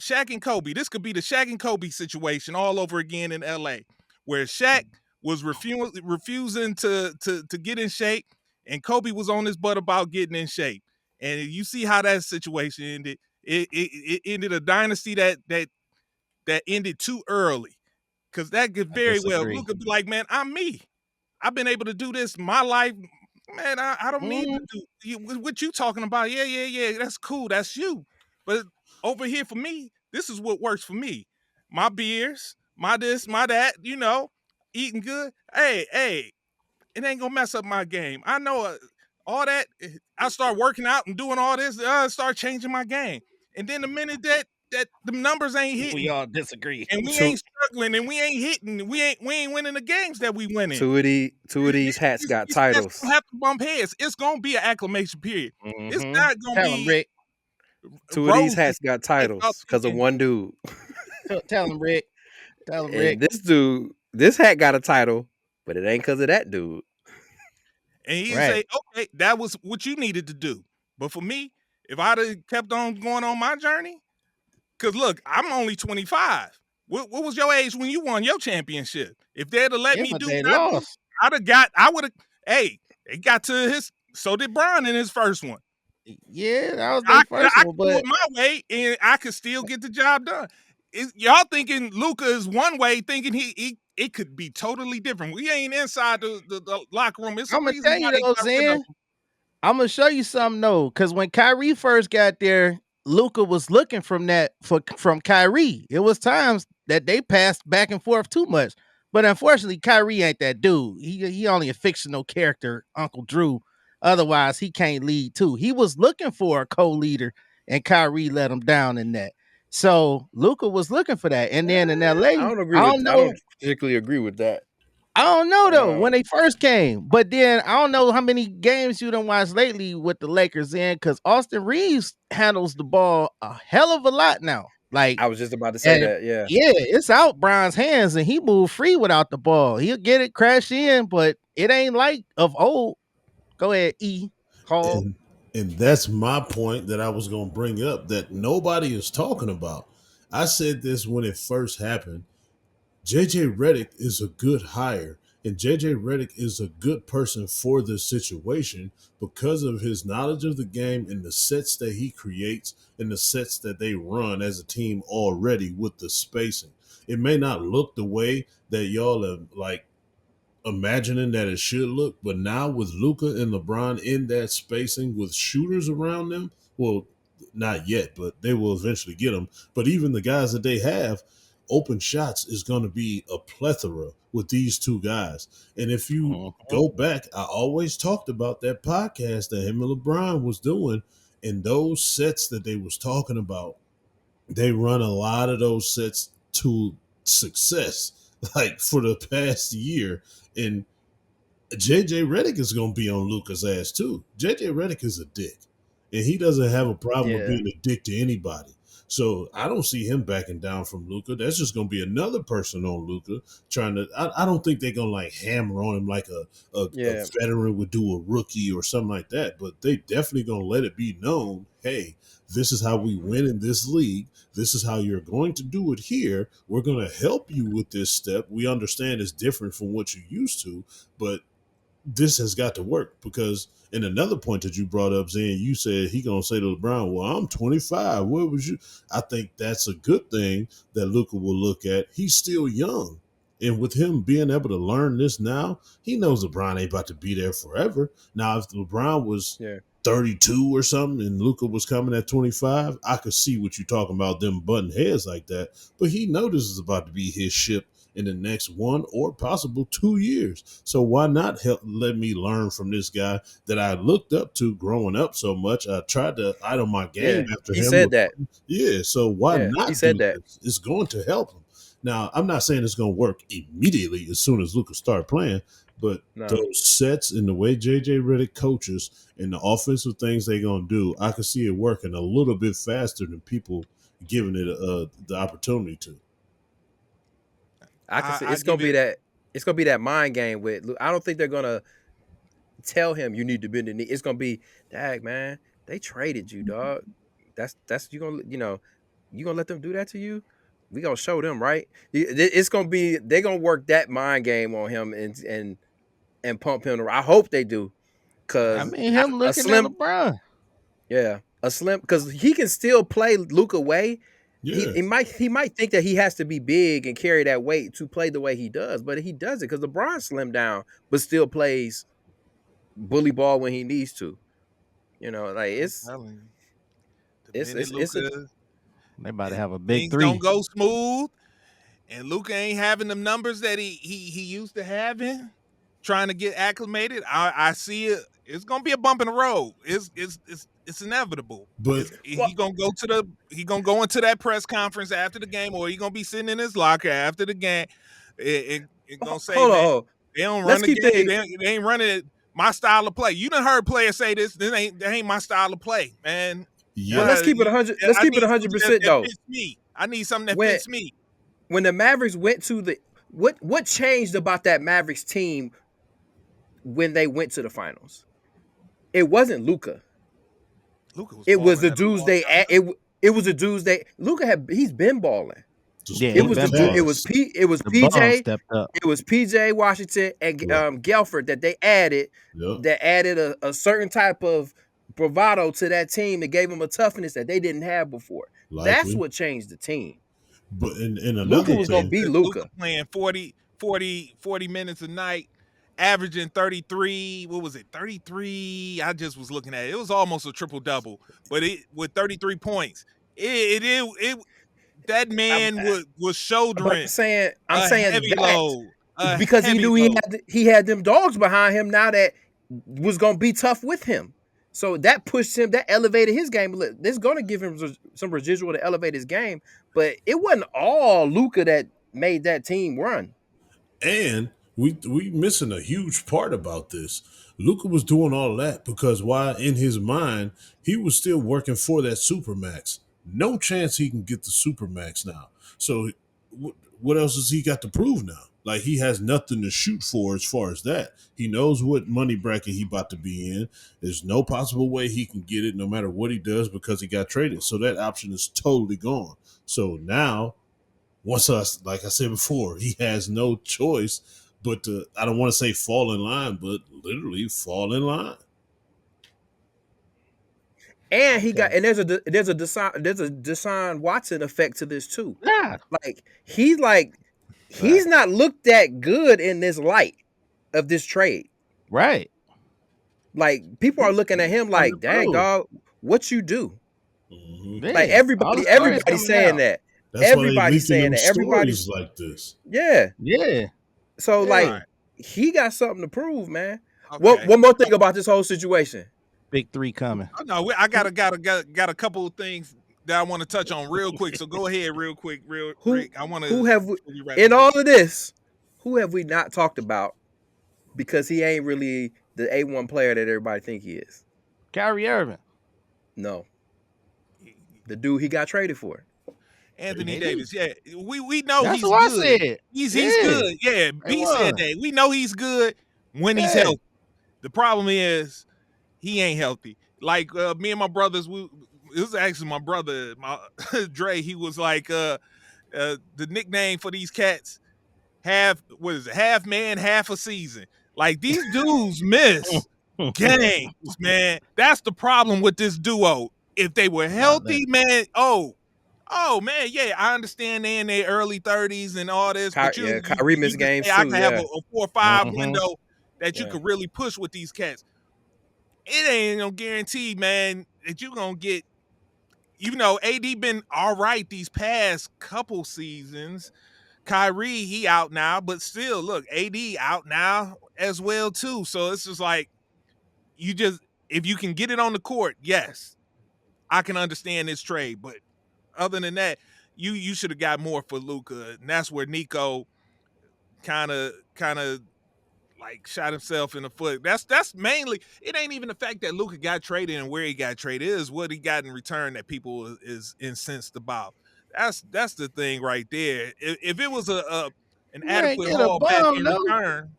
Shaq and Kobe. This could be the Shaq and Kobe situation all over again in LA, where Shaq was refusing to get in shape, and Kobe was on his butt about getting in shape. And you see how that situation ended. It ended a dynasty that ended too early. Cause that could I very well disagree. Luka be like, man, I'm me. I've been able to do this my life. Man, I don't need to Mm, do what you talking about. Yeah, yeah, yeah. That's cool. That's you. But over here for me, this is what works for me. My beers, my this, my that, eating good. Hey, it ain't gonna mess up my game. I know all that. I start working out and doing all this. Start changing my game. And then the minute that the numbers ain't we hitting, all disagree. and we Two ain't struggling, and we ain't hitting, we ain't winning the games that we winning. two of these hats got These cats titles. gonna have to bump heads. It's gonna be an acclimation period. It's Mm-hmm. not gonna Tell him, be Rick. Two of these roses hats got like y'all titles because of thinking. one dude. Tell him, Rick. Tell him, And Rick. this dude, this hat got a title, but it ain't because of that dude. And he Right. say, okay, that was what you needed to do. But for me, if I'd have kept on going on my journey, because look, I'm only 25. What was your age when you won your championship? If they'd have let Yeah, me but do they what I do, lost. I would have, hey, it got to his, so did Brian in his first one. Yeah, that was their first I one, could do it but my way, and I could still get the job done. Y'all thinking Luka is one way, thinking he it could be totally different. We ain't inside the locker room. It's a I'm gonna reason tell why you they though, got rid of Zen. him. I'm gonna show you something though, because when Kyrie first got there, Luca was looking from Kyrie. It was times that they passed back and forth too much, but unfortunately, Kyrie ain't that dude. He only a fictional character, Uncle Drew. Otherwise, he can't lead too. He was looking for a co-leader, and Kyrie let him down in that. So Luca was looking for that, and then in I LA, don't agree I with. don't I know. don't particularly agree with that. I don't know though Uh, when they first came, but then I don't know how many games you done watched lately with the Lakers in because Austin Reeves handles the ball a hell of a lot now. Like, I was just about to say and that. Yeah. yeah, it's out Brian's hands and he move free without the ball. He'll get it, crash in, but it ain't like of old. Go ahead, E. Hall. and and that's my point that I was going to bring up that nobody is talking about. I said this when it first happened. JJ Redick is a good hire, and JJ Redick is a good person for this situation because of his knowledge of the game and the sets that he creates and the sets that they run as a team already with the spacing. It may not look the way that y'all are like imagining that it should look, but now with Luka and LeBron in that spacing with shooters around them, well, not yet, but they will eventually get them. But even the guys that they have, open shots is going to be a plethora with these two guys. And if you Mhm. go back, I always talked about that podcast that him and LeBron was doing, and those sets that they was talking about, they run a lot of those sets to success like for the past year. And JJ Redick is going to be on Luca's ass too. JJ Redick is a dick, and he doesn't have a problem with Yeah. being a dick to anybody. So I don't see him backing down from Luka. That's just going to be another person on Luka trying to. I don't think they're going to like hammer on him like a Yeah, veteran would do a rookie or something like that. But they definitely going to let it be known, hey, this is how we win in this league. This is how you're going to do it here. We're going to help you with this step. We understand it's different from what you're used to, but this has got to work because in another point that you brought up, Zen, you said he gonna say to LeBron, "Well, I'm 25. What was you?" I think that's a good thing that Luka will look at. He's still young, and with him being able to learn this now, he knows LeBron ain't about to be there forever. Now, if LeBron was yeah, 32 or something and Luka was coming at 25, I could see what you're talking about, them button heads like that. But he knows this is about to be his ship in the next 1 or possible 2 years. So why not let me learn from this guy that I looked up to growing up so much? I tried to idle my game yeah. after He him. said that. Yeah, so why Yeah, he not said do that. this? It's going to help him. Now, I'm not saying it's going to work immediately as soon as Lucas start playing, but No, those sets and the way JJ Redick coaches and the offensive things they're going to do, I can see it working a little bit faster than people giving it the opportunity to. I can see I give it. It's gonna be that mind game with. I don't think they're gonna tell him you need to bend the knee. It's gonna be, dag man, they traded you, dog. That's you gonna let them do that to you? We gonna show them, right? It's gonna be they gonna work that mind game on him and pump him. I hope they do, I cause mean, him a looking at slim, LeBron. yeah, a slim, cause he can still play Luka way. Yeah, He might think that he has to be big and carry that weight to play the way he does, but he doesn't because LeBron slimmed down but still plays bully ball when he needs to. Like I'm telling you, the minute it's a Luca They about to have a big things don't three. go smooth, and Luca ain't having them numbers that he used to having, trying to get acclimated. I see it. It's gonna be a bump in the road. It's inevitable. but It's well, he gonna go into that press conference after the game, or he gonna be sitting in his locker after the game, and gonna say, hold on, man, hold on. they don't run Let's the keep game. the They ain't running it. My style of play. You done heard players say this. That ain't my style of play, man. well, let's keep it You, 100. Let's I keep it need something that, 100% that though. fits me. I need something that When fits me. when the Mavericks went to the what changed about that Mavericks team when they went to the finals? It wasn't Luca. Luca was It was balling the at a dudes long they time. it was the dudes they Luca he's been balling. just Yeah, It he put was the the been dude. It balling. was cast. P. It was The bum PJ. stepped up. It was PJ Washington and Right. Gelford that they added. Yep. That added a certain type of bravado to that team that gave them a toughness that they didn't have before. That's Likely. what changed the team. But and Luca another was gonna thing, be Luca Luca. playing 40 minutes a night, averaging 33. What was it? 33. I just was looking at it. It was almost a triple double, but it with 33 points. It that I'm, man was but shouldering I'm a saying heavy that load. A because he heavy knew load. he had them dogs behind him now that was gonna be tough with him. So that pushed him, that elevated his game. This gonna give him some residual to elevate his game, but it wasn't all Luca that made that team run. and we missing a huge part about this. Luca was doing all that because while in his mind he was still working for that supermax. No chance he can get the supermax now. So what else has he got to prove now? Like he has nothing to shoot for as far as that. He knows what money bracket he about to be in. There's no possible way he can get it no matter what he does because he got traded. So that option is totally gone. So now once like I said before, he has no choice but to, I don't want to say fall in line, but literally fall in line. And he got Okay. and there's a Deshaun Watson effect to this too. Yeah. Like he's Facts. not looked that good in this light of this trade. Right. Like people are looking at him Something to like, dang prove. dog, what you do? Hmm. Like Yeah. All the stories everybody's coming saying out. that. That's why they Everybody's leaking saying them that. Everybody's stories like this. yeah. Yeah. So Yeah. All like right. he got something to prove, man. Okay. One more thing about this whole situation. Big three coming. Oh, no, I Who got a couple of things that I want to touch on real quick. So go ahead, real quick, real who Rick. I want who to have we, before we wrap in this up. all of this, who have we not talked about because he ain't really the A1 player that everybody think he is? Kyrie Irving. No. The dude he got traded for. Anthony AD. Davis. Yeah, we know That's he's what I good. said. He's Yeah, good. Yeah, it B said was. that. We know he's good when he's Yeah. healthy. The problem is he ain't healthy. Like me and my brothers, it was actually my brother, my Dre. He was like the nickname for these cats, half man, half a season. Like these dudes miss games, man. That's the problem with this duo. If they were About that. healthy, man, oh man, yeah, I understand they in their early 30s and all this, but Yeah, Kyrie you missed can say games I too. can have Yeah, a 4 or 5 Mm-hmm. window that you yeah. could really push with these cats. It ain't no guarantee, man, that you gonna get. AD been all right these past couple seasons. Kyrie, he out now, but still, look, AD out now as well too. So it's just like if you can get it on the court, yes, I can understand this trade. But other than that, you should have got more for Luka, and that's where Nico kind of like shot himself in the foot. That's mainly it. Ain't even the fact that Luka got traded and where he got traded. It is what he got in return that people is incensed about. That's the thing right there. If it was an You ain't adequate get a haul back bum in though. return,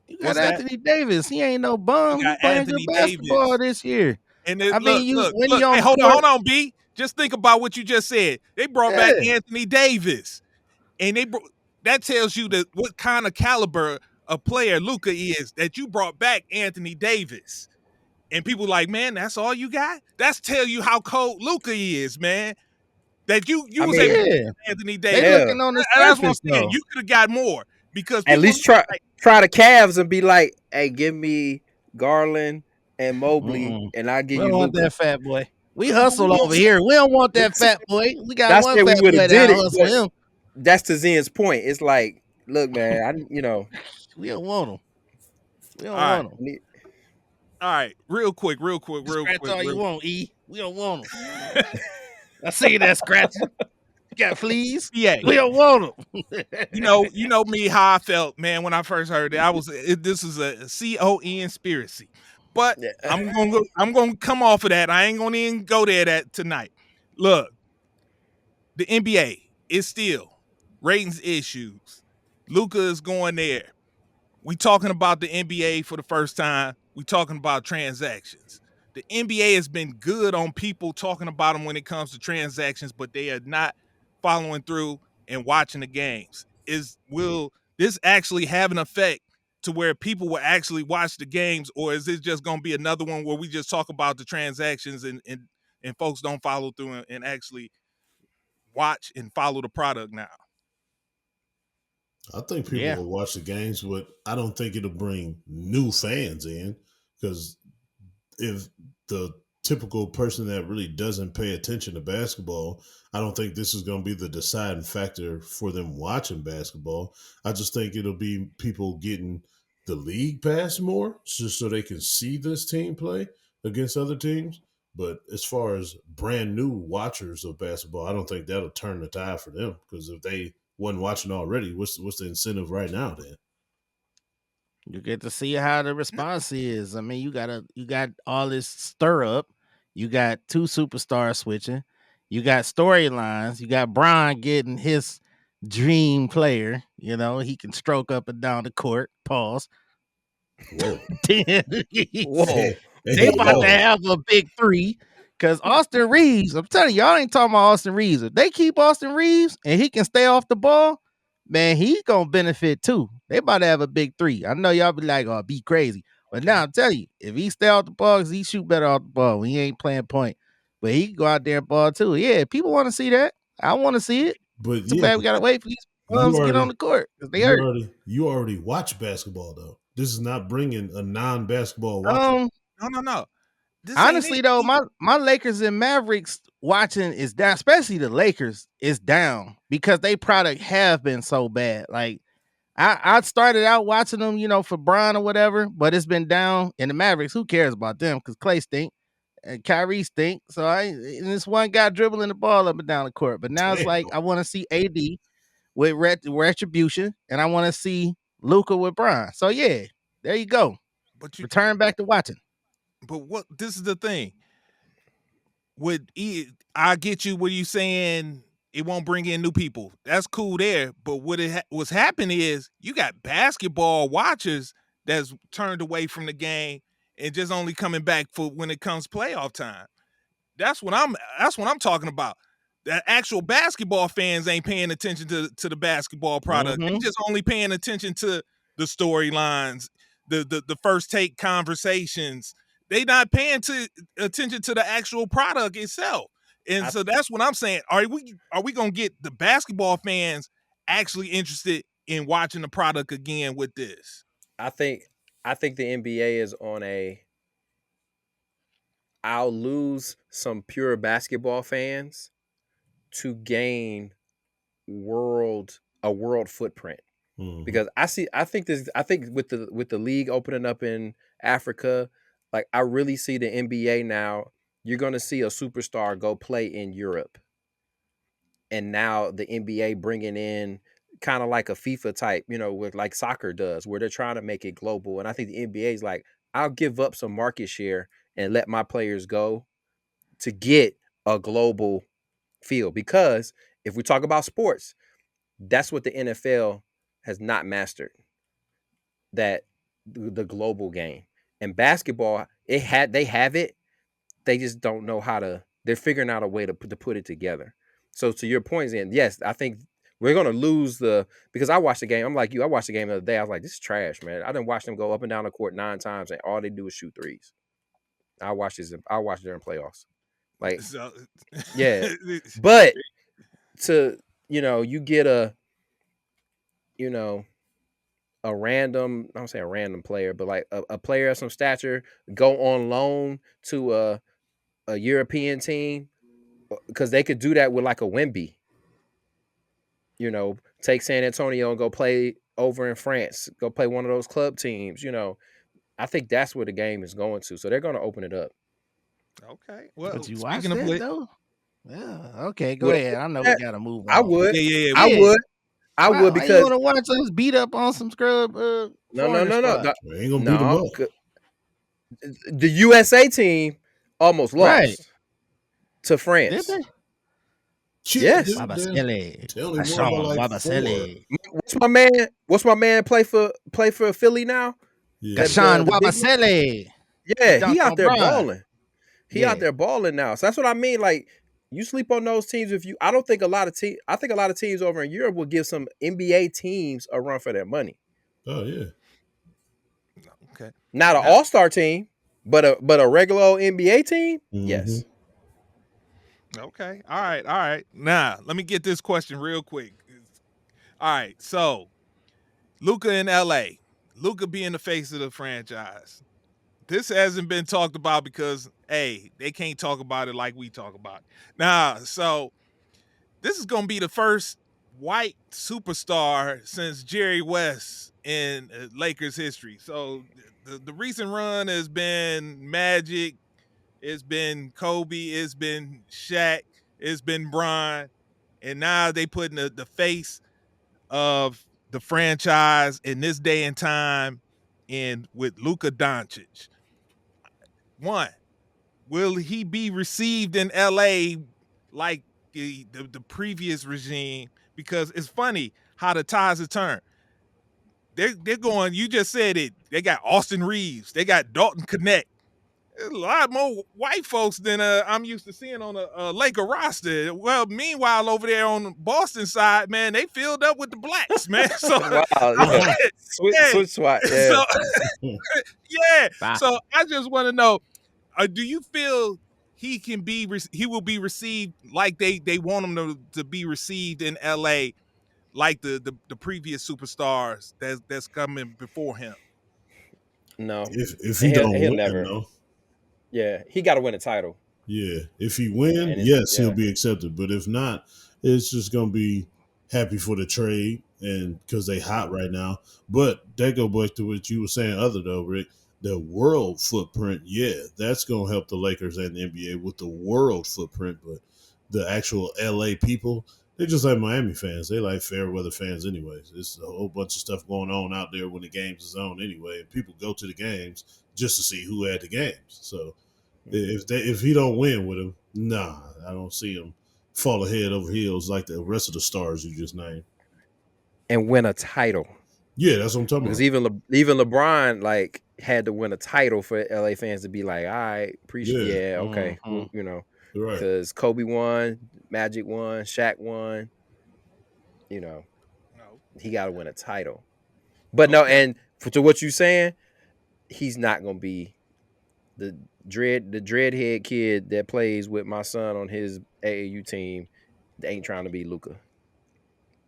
You got what's that? Anthony Davis. He ain't no You bum. He got playing good Anthony basketball Davis. this year. And I mean, you look, when he look. on Hey, the hold court, on, B. Just think about what you just said. They brought back yeah. Anthony Davis, and that tells you that what kind of caliber of player Luka is. That you brought back Anthony Davis, and people like, man, that's all you got. That's tell you how cold Luka is, man. That you I was able to mean, Yeah. get Anthony They Davis. hell, looking on the And that's what I'm surface saying. though. You could have got more because at people least look like, try the Cavs and be like, hey, give me Garland and Mobley, Mm-mm. and I give We you don't want Luca. that fat boy. We but we hustle don't over say, here. We don't want Not that saying, fat boy. We got not one saying we fat would boy have to did out it, hustle but him. that's to Zen's point. It's like, look, man, We don't want him. We all don't right, want him. all right, real quick, Scratch all you want, E. We don't want him. I see that scratching. You got fleas. yeah. We don't want him. You know me how I felt, man, when I first heard it. This is a conspiracy. But yeah. I'm gonna come off of that. I ain't gonna even go there that tonight. Look, the NBA is still ratings issues. Luca is going there. We talking about the NBA for the first time. We talking about transactions. The NBA has been good on people talking about them when it comes to transactions, but they are not following through and watching the games. Will this actually have an effect to where people will actually watch the games, or is it just going to be another one where we just talk about the transactions and folks don't follow through and actually watch and follow the product now? I think people Yeah. will watch the games, but I don't think it'll bring new fans in because if the typical person that really doesn't pay attention to basketball, I don't think this is going to be the deciding factor for them watching basketball. I just think it'll be people getting the league pass more just so they can see this team play against other teams. But as far as brand new watchers of basketball, I don't think that'll turn the tide for them because if they wasn't watching already, what's the incentive right now then? You get to see how the response is. I mean, you got all this stir up. You got two superstars switching. You got storylines. You got Brian getting his dream player. You know, he can stroke up and down the court. Pause. Whoa. Then Whoa, Hey, they hey, about to whoa. whoa. have a big three. Cause Austin Reeves, I'm telling you, y'all ain't talking about Austin Reeves. If they keep Austin Reeves and he can stay off the ball, man, he gonna benefit too. They about to have a big three. I know y'all be like, oh, be crazy. But now I'm telling you, if he stay off the ball, cause he shoot better off the ball when he ain't playing point. But he can go out there and ball too. Yeah, people want to see that. I want to see it. But Too yeah, bad we gotta wait for these you bums to get on already the court because they hurt. you already watch basketball though. This is not bringing a non-basketball watcher. Um, No. This ain't Honestly it. though, my Lakers and Mavericks watching is down, especially the Lakers is down because they product have been so bad. Like I started out watching them, you know, for Bron or whatever, but it's been down. And the Mavericks, who cares about them? Because Clay stink and Kyrie stink. So and this one guy dribbling the ball up and down the court. But now it's Damn. like I want to see AD with retribution, and I want to see Luka with Bron. So yeah, there you go. But Return back to watching. what this is the thing. I get you what you saying. It won't bring in new people. That's cool there. But what's happening is you got basketball watchers that's turned away from the game and just only coming back for when it comes playoff time. That's what I'm talking about. The actual basketball fans ain't paying attention to the basketball product. They just only paying attention to the storylines, the first take conversations. They not paying attention to the actual product itself. And so that's what I'm saying. Are we gonna get the basketball fans actually interested in watching the product again with this? I think the NBA is on a I'll lose some pure basketball fans to gain a world footprint. Because I think with the league opening up in Africa, like I really see the NBA now, you're going to see a superstar go play in Europe. And now the NBA bringing in kind of like a FIFA type, with like soccer does, where they're trying to make it global. And I think the NBA is like, I'll give up some market share and let my players go to get a global feel. Because if we talk about sports, that's what the NFL has not mastered, that the global game. And basketball, they have it. They just don't know how to. They're figuring out a way to put it together. So to your point, Ian, yes, I think we're gonna lose because I watched the game. I'm like you. I watched the game the other day. I was like, this is trash, man. I didn't watch them go up and down the court 9 times, and all they do is shoot threes. I watched during playoffs. Like, So, yeah, but you get a random, I don't say a random player, but like a player of some stature go on loan to a European team, because they could do that with like a Wemby. Take San Antonio and go play over in France, go play one of those club teams. I think that's where the game is going to. So they're going to open it up. Okay. Well, But you watched speaking of that though? Yeah. Okay, go Well, ahead. I know we gotta move on. I would. yeah. I would. I would, Why you because want to watch us beat up on some scrub no. foreigner squad? We ain't gonna beat them up. The USA team almost Right. lost to Did France. they? Shit, Yes. dude, Babasele. they only won by Sean like 4. Babasele. What's my man play for Philly now? Yeah. Gashan the big- Wabasele. Yeah, dunked he out on there Bron. balling. He Yeah. out there balling now. So that's what I mean. Like, you sleep on those teams I don't think a lot of teams. I think a lot of teams over in Europe will give some NBA teams a run for their money. Oh yeah. Okay. Not an all-star team, but a regular old NBA team. Mhm. Yes. Okay. All right. Now, let me get this question real quick. All right. So, Luka in LA. Luka being the face of the franchise. This hasn't been talked about because, hey, they can't talk about it like we talk about it. Now, so this is going to be the first white superstar since Jerry West in Lakers history. So the recent run has been Magic, it's been Kobe, it's been Shaq, it's been Bron, and now they putting the face of the franchise in this day and time in with Luka Doncic. One, will he be received in LA like the previous regime? Because it's funny how the tides have turned. They're going, you just said it. They got Austin Reeves, they got Dalton Connect. There's a lot more white folks than I'm used to seeing on a Laker roster. Well, meanwhile, over there on the Boston side, man, they filled up with the blacks, man. So Wow. Yeah. Switch swat. Yeah. So, yeah. Bye. So I just want to know, do you feel he will be received like they want him to be received in LA, like the previous superstars that's coming before him? No. If he don't he'll win, never. though. Yeah, he got to win a title. Yeah. If he win, And yes, he'll be accepted. But if not, it's just gonna be happy for the trade and because they hot right now. But that go back to what you were saying other though, Rick. The world footprint, yeah, that's gonna help the Lakers and the NBA with the world footprint, but the actual LA people, they just like Miami fans. They like fair weather fans anyways. It's a whole bunch of stuff going on out there when the games is on anyway. And people go to the games just to see who had the games. So If he don't win with him, nah, I don't see him fall head over heels like the rest of the stars you just named. And win a title. Yeah, that's what I'm talking Because about. even LeBron like had to win a title for LA fans to be like, all right, appreciate, Yeah, yeah, okay, Mhm. you know, right. because Kobe won, Magic won, Shaq won, you know, No. he got to win a title. But no, Okay. and to what you saying, he's not gonna be the dreadhead kid that plays with my son on his AAU team. They ain't trying to be Luka.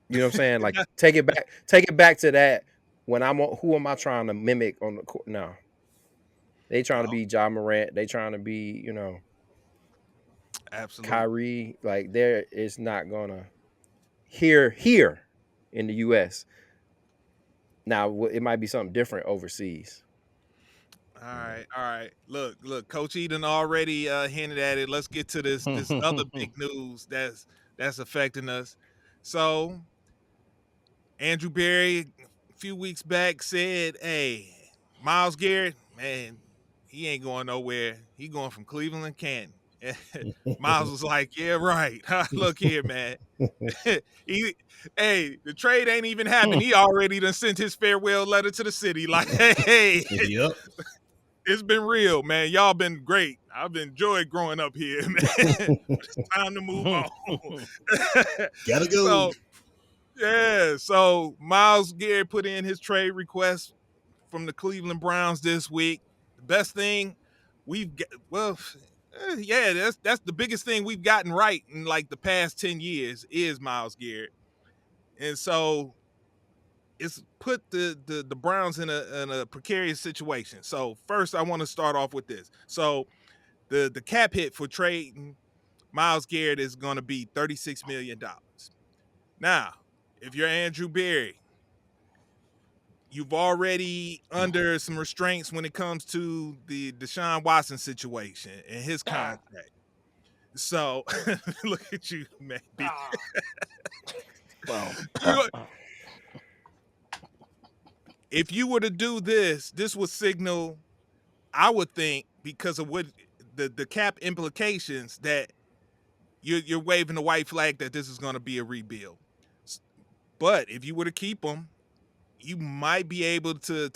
You know what I'm saying? Like take it back to that. When who am I trying to mimic on the court? No, they trying to Oh, be Ja Morant. They trying to be, absolutely. Kyrie. Like there is not gonna here in the U.S. Now it might be something different overseas. All right, all right. Look. Coach Eden already hinted at it. Let's get to this other big news that's affecting us. So Andrew Berry a few weeks back said, "Hey, Myles Garrett, man, he ain't going nowhere. He going from Cleveland to Canton." Miles was like, "Yeah, right. Look here, man. he, hey, the trade ain't even happened. He already done sent his farewell letter to the city. Like, hey, Yep. it's been real, man. Y'all been great. I've enjoyed growing up here, man. But it's time to move on." Gotta go. So, yeah. So Myles Garrett put in his trade request from the Cleveland Browns this week. The best thing we've got, well, yeah, that's the biggest thing we've gotten right in like the past 10 years is Myles Garrett. And so it's put the Browns in a precarious situation. So first I want to start off with this. So the cap hit for trading Myles Garrett is going to be $36 million. Now, if you're Andrew Berry, you've already under some restraints when it comes to the Deshaun Watson situation and his contract. So look at you, maybe. You, if you were to do this, this would signal, I would think, because of what the cap implications, that you're waving the white flag that this is going to be a rebuild. But if you were to keep them, you might be able to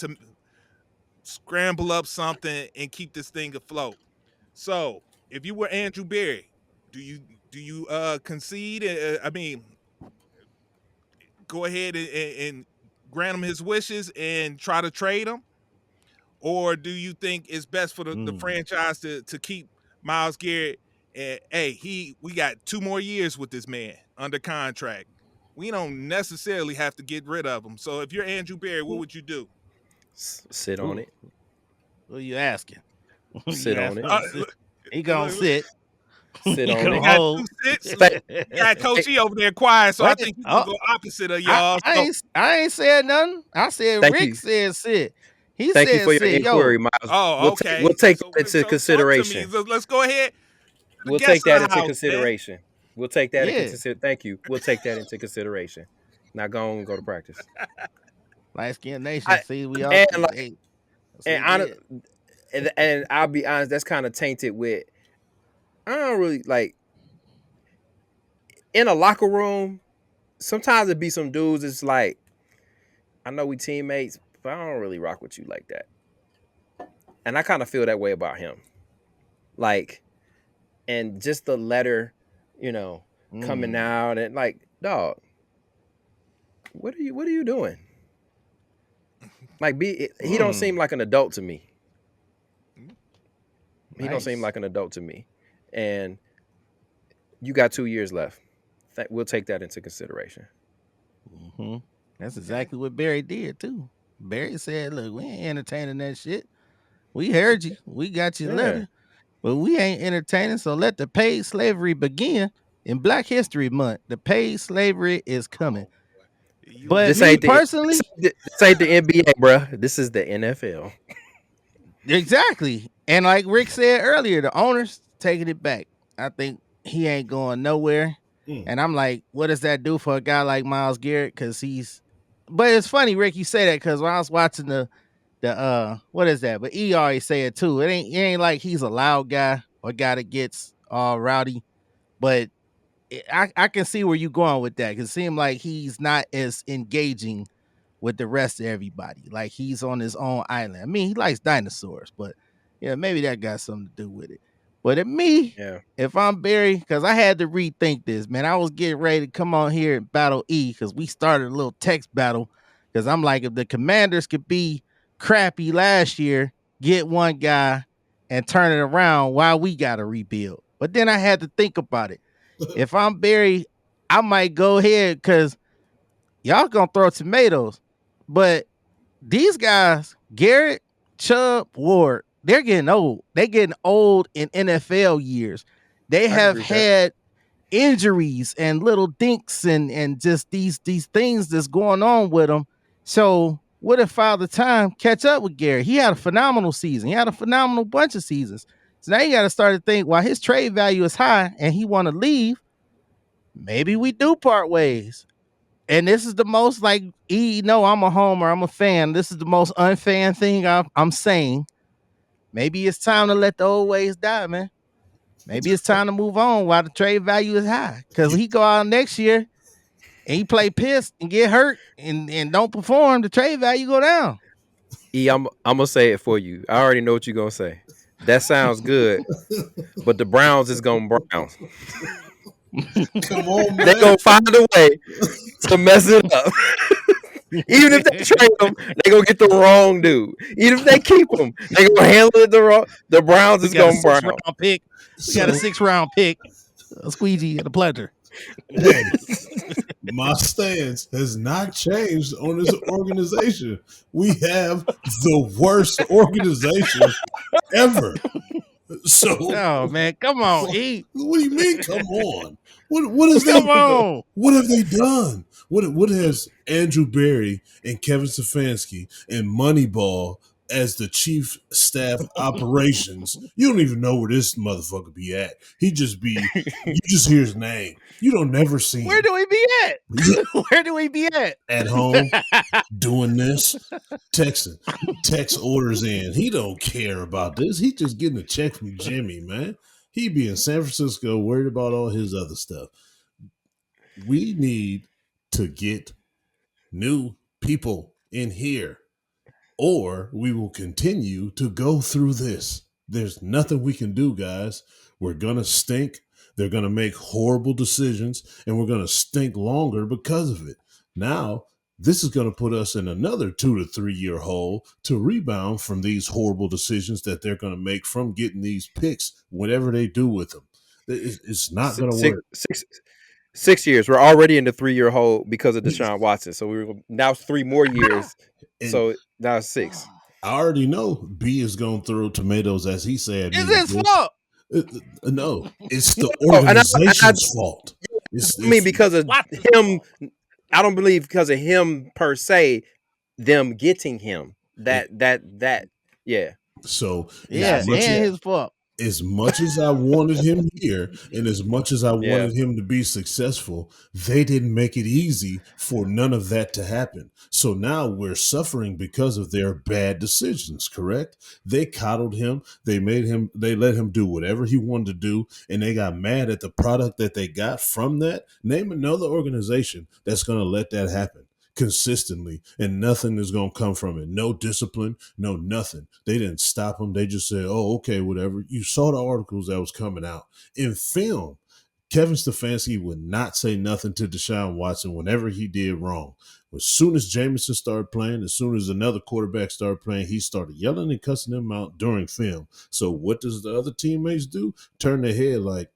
scramble up something and keep this thing afloat. So, if you were Andrew Berry, do you concede? I mean, go ahead and grant him his wishes and try to trade him, or do you think it's best for the franchise to keep Myles Garrett? And hey, we got 2 more years with this man under contract. We don't necessarily have to get rid of him. So, if you're Andrew Berry, what would you do? Sit on Ooh, it. who you asking? You Sit on asking it. him to sit? He gonna Look, sit. Sit He on we gonna it. got hold. two sits. Stay, We got Coach stay, E over there quiet, so I Wait, think he's gonna oh, go opposite of y'all. So, I ain't said nothing. I said thank Rick you. said sit. He Thank you said for your sit. inquiry, Yo, Miles. oh, We'll okay. take So, that into talk to me. consideration. So let's go ahead to the We'll guest take of that the into house, man. consideration. We'll take that into yeah, consideration. Thank you. We'll take that into consideration. Now go on and go to practice. light skin nation. I See, we all and like hey, that's what and he honest, did. and I'll be honest, that's kind of tainted with I don't really like in a locker room, sometimes it be some dudes, it's like, I know we teammates, but I don't really rock with you like that. And I kind of feel that way about him. Like, and just the letter, you know, coming Mm, out and like, dog, what are you doing? Like he don't seem mm, like an adult to me. He don't seem nice. like an adult to me. And you got 2 years left. We'll take that into consideration. hmm That's Okay. exactly what Barry did too. Barry said, "Look, we ain't entertaining that shit. We heard you. We got your Yeah. letter, but we ain't entertaining. So let the paid slavery begin." In Black History Month, the paid slavery is Oh coming. boy. You But This me ain't the personally, this ain't the NBA, bruh. This is the NFL. exactly. And like Rick said earlier, the owner's taking it back. I think he ain't going nowhere. Mm. And I'm like, what does that do for a guy like Myles Garrett? Because but it's funny, Rick, you say that because when I was watching the what is that? But E already said too. It ain't like he's a loud guy or a guy that gets all rowdy, but I can see where you're going with that. Cause it seems like he's not as engaging with the rest of everybody. Like he's on his own island. I mean, he likes dinosaurs, but yeah, maybe that got something to do with it. But at me, Yeah. if I'm Barry, because I had to rethink this, man. I was getting ready to come on here and battle E because we started a little text battle. Because I'm like, if the Commanders could be crappy last year, get one guy and turn it around, why we got to rebuild? But then I had to think about it. If I'm Barry, I might go ahead because y'all gonna throw tomatoes. But these guys, Garrett, Chubb, Ward, they're getting old. They're getting old in NFL years. They I can have agree with that. had injuries and little dinks and just these things that's going on with them. So what if Father Time catch up with Garrett? He had a phenomenal season. He had a phenomenal bunch of seasons. So now you got to start to think, while his trade value is high and he want to leave, maybe we do part ways. And this is the most like I'm a homer, I'm a fan. This is the most unfan thing I'm saying. Maybe it's time to let the old ways die, man. Maybe it's time to move on while the trade value is high. Because he go out next year and he play pissed and get hurt and don't perform, the trade value go down. I'm gonna say it for you. I already know what you're gonna say. That sounds good, but the Browns is gonna Browns. Come on, They man. gonna find a way to mess it up. Even if they trade him, they gonna get the wrong dude. Even if they keep him, they gonna handle it the wrong. The Browns We is got a gonna six Brown. round pick. We got a So, 6 round pick. A squeegee and a pleasure. hey, my stance has not changed on this organization. We have the worst organization ever. So, Oh man, come on, E. what do you mean? Come on. What is they? Come on. What have they done? What has Andrew Berry and Kevin Stefanski and Moneyball as the chief staff operations? You don't even know where this motherfucker be at. He just be you just hear his name. You don't never see Where him. do we be at? Yeah, Where do we be at? at home doing this, texting, text orders in. He don't care about this. He just getting a check from Jimmy, man. He be in San Francisco worried about all his other stuff. We need to get new people in here, or we will continue to go through this. There's nothing we can do, guys. We're going to stink. They're going to make horrible decisions, and we're going to stink longer because of it. Now, this is going to put us in another 2 to 3 year hole to rebound from these horrible decisions that they're going to make from getting these picks, whatever they do with them. It's not going to Six, work. six, 6 years. We're already in the 3 year hole because of Deshaun Watson. So we're now 3 more years. And So now it's 6. I already know B is going to throw tomatoes, as he said. It's Me, his fault. no, it's the Oh, and organization's fault. I mean It's because of Watson's him. fault. I don't believe because of him per se. Them getting him. it, That. Yeah. so Yeah, and his fault. as much as I wanted him here and as much as I Yeah. wanted him to be successful, they didn't make it easy for none of that to happen. So now we're suffering because of their bad decisions, correct? They coddled him, they let him do whatever he wanted to do, and they got mad at the product that they got from that. Name another organization that's going to let that happen consistently and nothing is going to come from it. No discipline, no nothing. They didn't stop him. They just said, oh, okay, whatever. You saw the articles that was coming out in film. Kevin Stefanski would not say nothing to Deshaun Watson whenever he did wrong. As soon as Jameson started playing, as soon as another quarterback started playing, he started yelling and cussing them out during film. So what does the other teammates do? Turn their head like,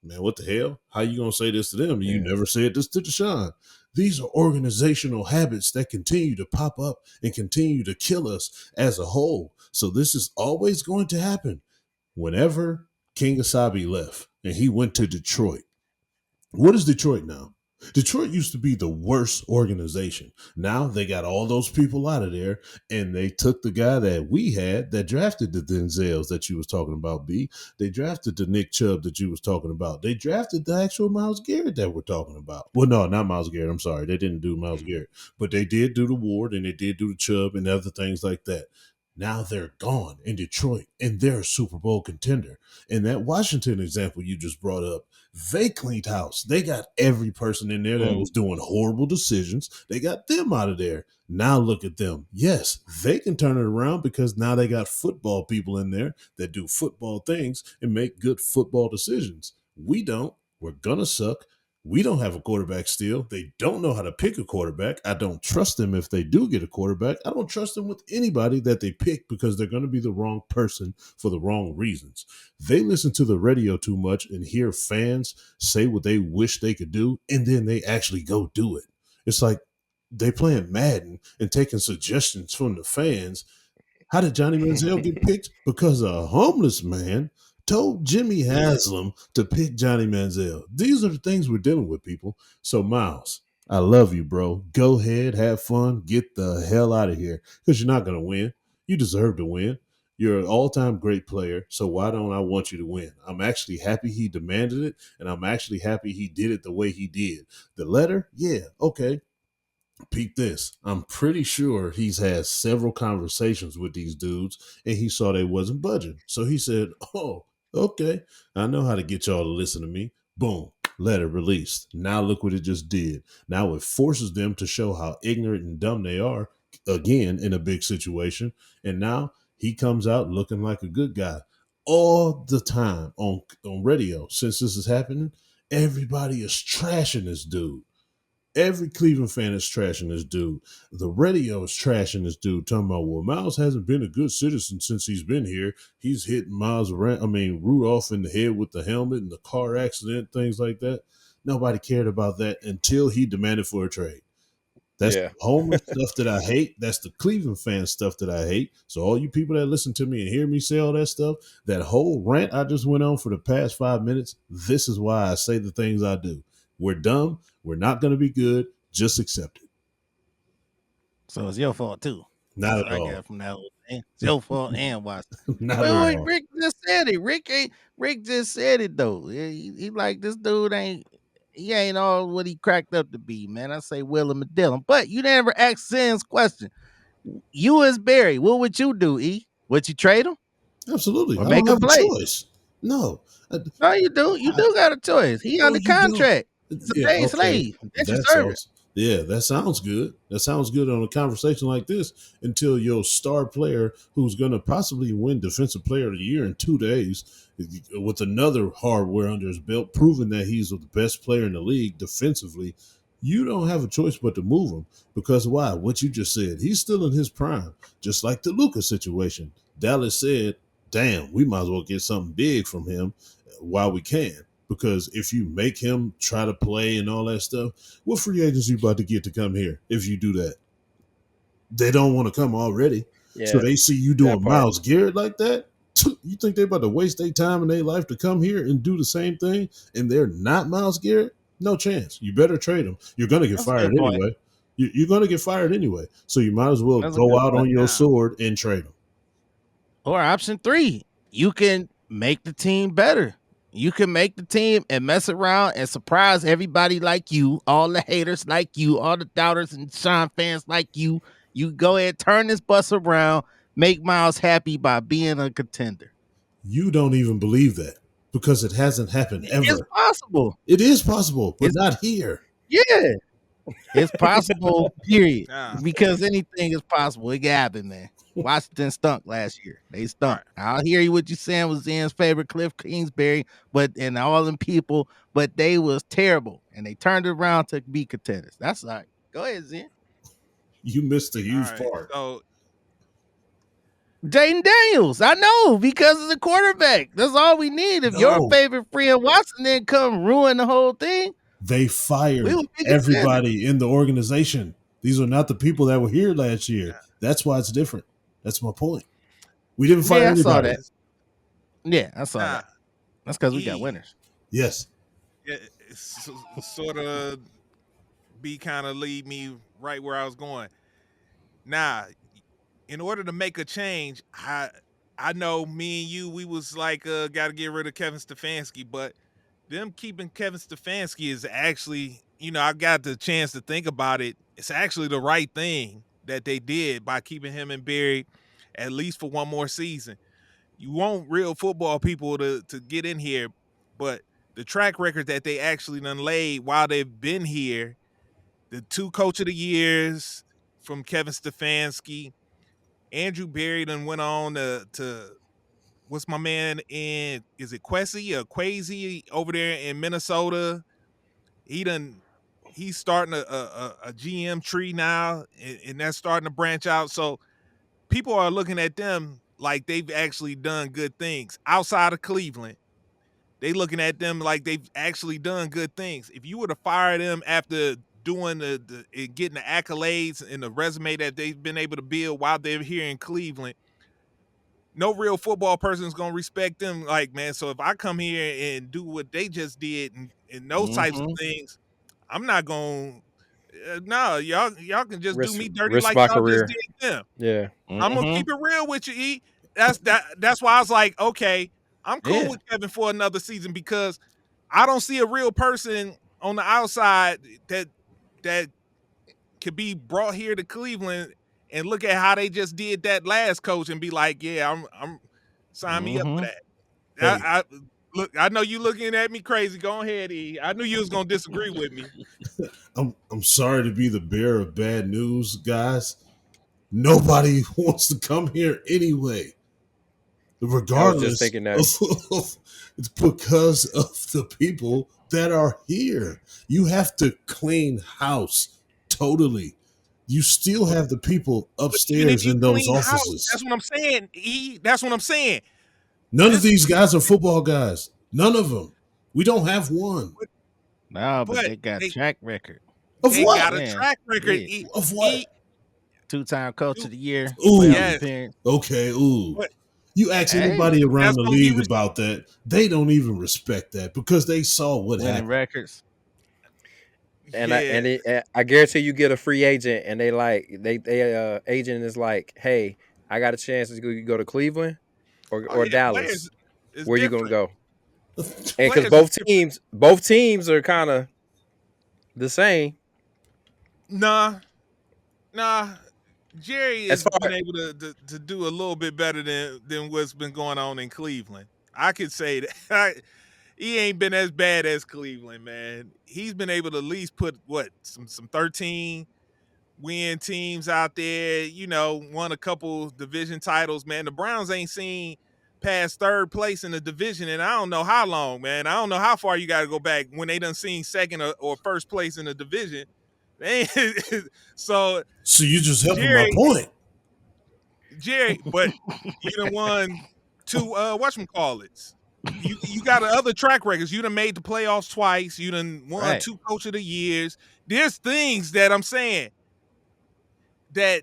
man, what the hell? How you going to say this to them? You never said this to Deshaun. These are organizational habits that continue to pop up and continue to kill us as a whole. So this is always going to happen. Whenever King Asabi left and he went to Detroit, what is Detroit now? Detroit used to be the worst organization. Now they got all those people out of there, and they took the guy that we had that drafted the Denzels that you was talking about, B. They drafted the Nick Chubb that you was talking about. They drafted the actual Myles Garrett that we're talking about. Well, no, not Myles Garrett. I'm sorry. They didn't do Myles Garrett. But they did do the Ward, and they did do the Chubb and other things like that. Now they're gone in Detroit, and they're a Super Bowl contender. And that Washington example you just brought up, they cleaned house. They got every person in there that was doing horrible decisions. They got them out of there. Now look at them. Yes, they can turn it around because now they got football people in there that do football things and make good football decisions. We don't. We're going to suck. We don't have a quarterback still. They don't know how to pick a quarterback. I don't trust them if they do get a quarterback. I don't trust them with anybody that they pick because they're going to be the wrong person for the wrong reasons. They listen to the radio too much and hear fans say what they wish they could do, and then they actually go do it. It's like they playing Madden and taking suggestions from the fans. How did Johnny Manziel get picked? Because a homeless man told Jimmy Haslam to pick Johnny Manziel. These are the things we're dealing with, people. So, Myles, I love you, bro. Go ahead, have fun, get the hell out of here because you're not going to win. You deserve to win. You're an all-time great player, so why don't I want you to win? I'm actually happy he demanded it, and I'm actually happy he did it the way he did. The letter, yeah, okay, peep this. I'm pretty sure he's had several conversations with these dudes and he saw they wasn't budging. So he said, oh, okay, I know how to get y'all to listen to me. Boom, letter released. Now look what it just did. Now it forces them to show how ignorant and dumb they are again in a big situation. And now he comes out looking like a good guy all the time on radio. Since this is happening, everybody is trashing this dude. Every Cleveland fan is trashing this dude. The radio is trashing this dude, talking about, well, Myles hasn't been a good citizen since he's been here. He's hitting Rudolph in the head with the helmet and the car accident, things like that. Nobody cared about that until he demanded for a trade. That's the homeless stuff that I hate. That's the Cleveland fan stuff that I hate. So all you people that listen to me and hear me say all that stuff, that whole rant I just went on for the past 5 minutes, this is why I say the things I do. We're dumb. We're not going to be good. Just accept it. So it's your fault too. Not That's at what I all. got from that whole thing. It's your fault and Washington. Not at Wait, all. Rick just said it. Rick just said it though. He like this dude he ain't all what he cracked up to be, man. I say Willem and Dillon. But you never asked Sin's question. You as Barry, what would you do, E? Would you trade him Absolutely. or I don't make a have a play? choice. No. No, you do. You do got a choice. He No, under you don't. contract. He's a Yeah, day okay. slave. That's your That's service. awesome. Yeah, that sounds good. That sounds good on a conversation like this until your star player who's going to possibly win Defensive Player of the Year in 2 days with another hardware under his belt, proving that he's the best player in the league defensively, you don't have a choice but to move him. Because why? What you just said. He's still in his prime, just like the Luka situation. Dallas said, damn, we might as well get something big from him while we can. Because if you make him try to play and all that stuff, what free agents you about to get to come here if you do that? They don't want to come already. So Yeah, they see you that doing part. Myles Garrett like that. You think they're about to waste their time and their life to come here and do the same thing and they're not Myles Garrett? No chance. You better trade them. You're going to get That's a fired good point. anyway. You're going to get fired anyway. So you might as well That's a go good out point. on your Nah. sword and trade them. Or option 3, you can make the team better. You can make the team and mess around and surprise everybody like you, all the haters like you, all the doubters and Sean fans like you. You go ahead, turn this bus around, make Myles happy by being a contender. You don't even believe that because it hasn't happened It's ever. possible. It is possible, but It's not here. yeah, it's possible. Period. Nah. Because anything is possible. It can happen, man. Washington stunk last year. They stunk. Right. I'll hear you what you saying was Zen's favorite, Cliff Kingsbury, and all them people, but they was terrible. And they turned it around to be contenders. That's all right. Go ahead, Zen. You missed a All huge right. part. So Jaden Daniels. I know, because of the quarterback. That's all we need. If your No, favorite friend Watson didn't come ruin the whole thing, they we fired would be contenders. everybody in the organization. These are not the people that were here last year. That's why it's different. That's my point. We didn't fire Yeah, I saw anybody. that. Yeah, I saw nah. that. That's because we got E. winners. Yes. Sort of kind of lead me right where I was going. Now, in order to make a change, I know me and you, we was like, got to get rid of Kevin Stefanski, but them keeping Kevin Stefanski is actually, I got the chance to think about it. It's actually the right thing that they did by keeping him and Barry at least for one more season. You want real football people to get in here, but the track record that they actually done laid while they've been here, the 2 coach of the years from Kevin Stefanski, Andrew Berry done went on to what's my man in, is it Quessy or Quasi over there in Minnesota? He's starting a GM tree now, and that's starting to branch out. So people are looking at them like they've actually done good things outside of Cleveland. They looking at them like they've actually done good things. If you were to fire them after doing the getting the accolades and the resume that they've been able to build while they're here in Cleveland, no real football person is gonna respect them. Like, man, so if I come here and do what they just did and those types of things, I'm not gonna. No, y'all can just do me dirty risk like my y'all just career. did them. Yeah. I'm gonna keep it real with you, E. That's why I was like, okay, I'm cool Yeah. with Kevin for another season because I don't see a real person on the outside that could be brought here to Cleveland and look at how they just did that last coach and be like, yeah, I'm sign me up for that. Hey, Look, I know you looking at me crazy. Go ahead, E. I knew you was gonna disagree with me. I'm sorry to be the bearer of bad news, guys. Nobody wants to come here anyway. I was just Regardless thinking of, that. it's because of the people that are here. You have to clean house totally. You still have the people But even if upstairs you in those clean house, offices. that's what I'm saying, E. That's what I'm saying. None of This, these guys are football guys. None of them. We don't have one. No, but but they got they track record. Of they I'm got what? a saying. track record. Yeah. Of E what? 2-time coach of the year, playoff Ooh. yes, appearance. Okay, ooh. but You ask Hey, anybody around that's the gonna be league about that, they don't even respect that because they saw what winning happened. records. And yeah. I guarantee you get a free agent and they agent is like, hey, I got a chance to go to Cleveland Oh or yeah, Dallas. players is Where you gonna different. go? And because Players is different. both teams are kind of the same Nah, nah. Jerry as has been far. able to do a little bit better than what's been going on in Cleveland. I could say that he ain't been as bad as Cleveland, man. He's been able to at least put what some 13 win teams out there, won a couple division titles, man. The Browns ain't seen past third place in the division and I don't know how long, man. I don't know how far you got to go back when they done seen second or first place in the division. So So you just helping my Jerry, point. but you done won 2 whatchamacallits. You got other track records. You done made the playoffs twice. You done won Right. 2 coach of the years. There's things that I'm saying that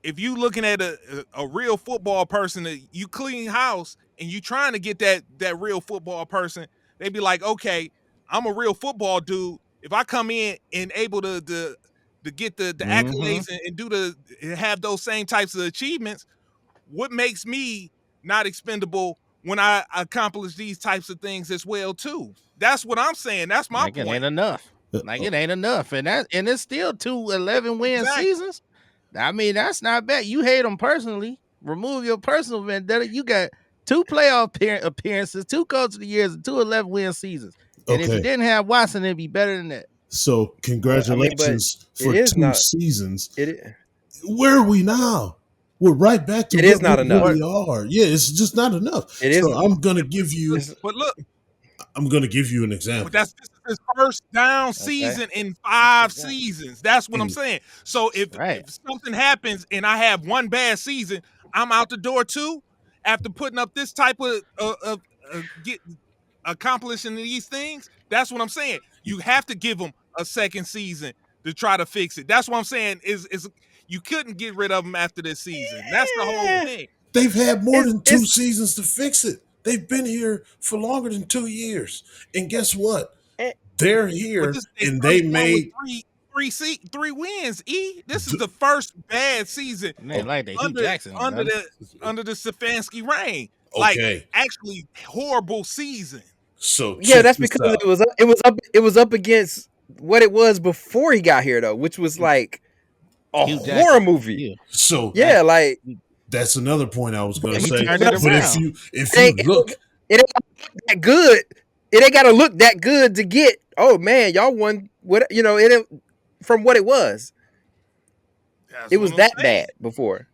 if you looking at a real football person, that you clean house and you trying to get that real football person, they be like, okay, I'm a real football dude. If I come in and able to get the accolades and and have those same types of achievements, what makes me not expendable when I accomplish these types of things as well too? That's what I'm saying. That's my Like it ain't point. enough. Uh, Like uh, it ain't enough. And it's still 2 11-win Exactly. seasons. I mean, that's not bad. You hate them personally. Remove your personal vendetta. You got 2 playoff appearances, 2 coach of the years, and 2 11-win seasons. And if you okay. didn't have Watson, it'd be better than that. So But congratulations it for is 2 not seasons. it. Where are we now? We're right back to It what is we not enough. What? really are. Yeah, it's just not enough. It is. So I'm gonna But, give you It's, but look, I'm gonna give you an but example. this is his first down Okay. season in That's 5 okay. seasons. That's what I'm And saying. So Right. if something happens and I have one bad season, I'm out the door too. After putting up this type of get accomplishing these things, that's what I'm saying. You have to give them a second season to try to fix it. That's what I'm saying. Is you couldn't get rid of them after this season. That's the whole eh, thing. they've had more than two it's seasons to fix it. They've been here for longer than 2 years. And guess what? eh, They're But here this is their and they first one with made three wins. E, this is the first bad season And they like the Hugh under Jackson. under Done. the Stefanski reign. Like okay. actually horrible season. So yeah. check That's this because out. it was up against what it was before he got here though, which was like a Hugh horror Jackson. movie. Yeah. So Yeah, like That's another point I was going Yeah, to he say. turned it But if around. you look, It ain't that good. It ain't gotta look that good to get. Oh man, y'all won. What It ain't, from what it was. That's It what was I'm that saying. bad before.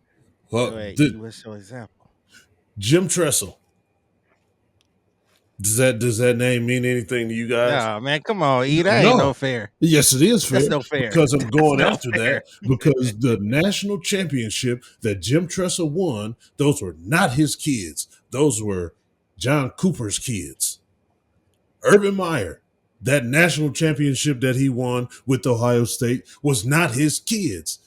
Wait, what's your example? Jim Tressel. Does that name mean anything to you guys? Yeah, man, come on, E. That ain't no No. fair. Yes, it is fair That's no fair. because I'm That's going no after fair. that because the national championship that Jim Tressel won, those were not his kids. Those were John Cooper's kids. Urban Meyer, that national championship that he won with Ohio State was not his kids.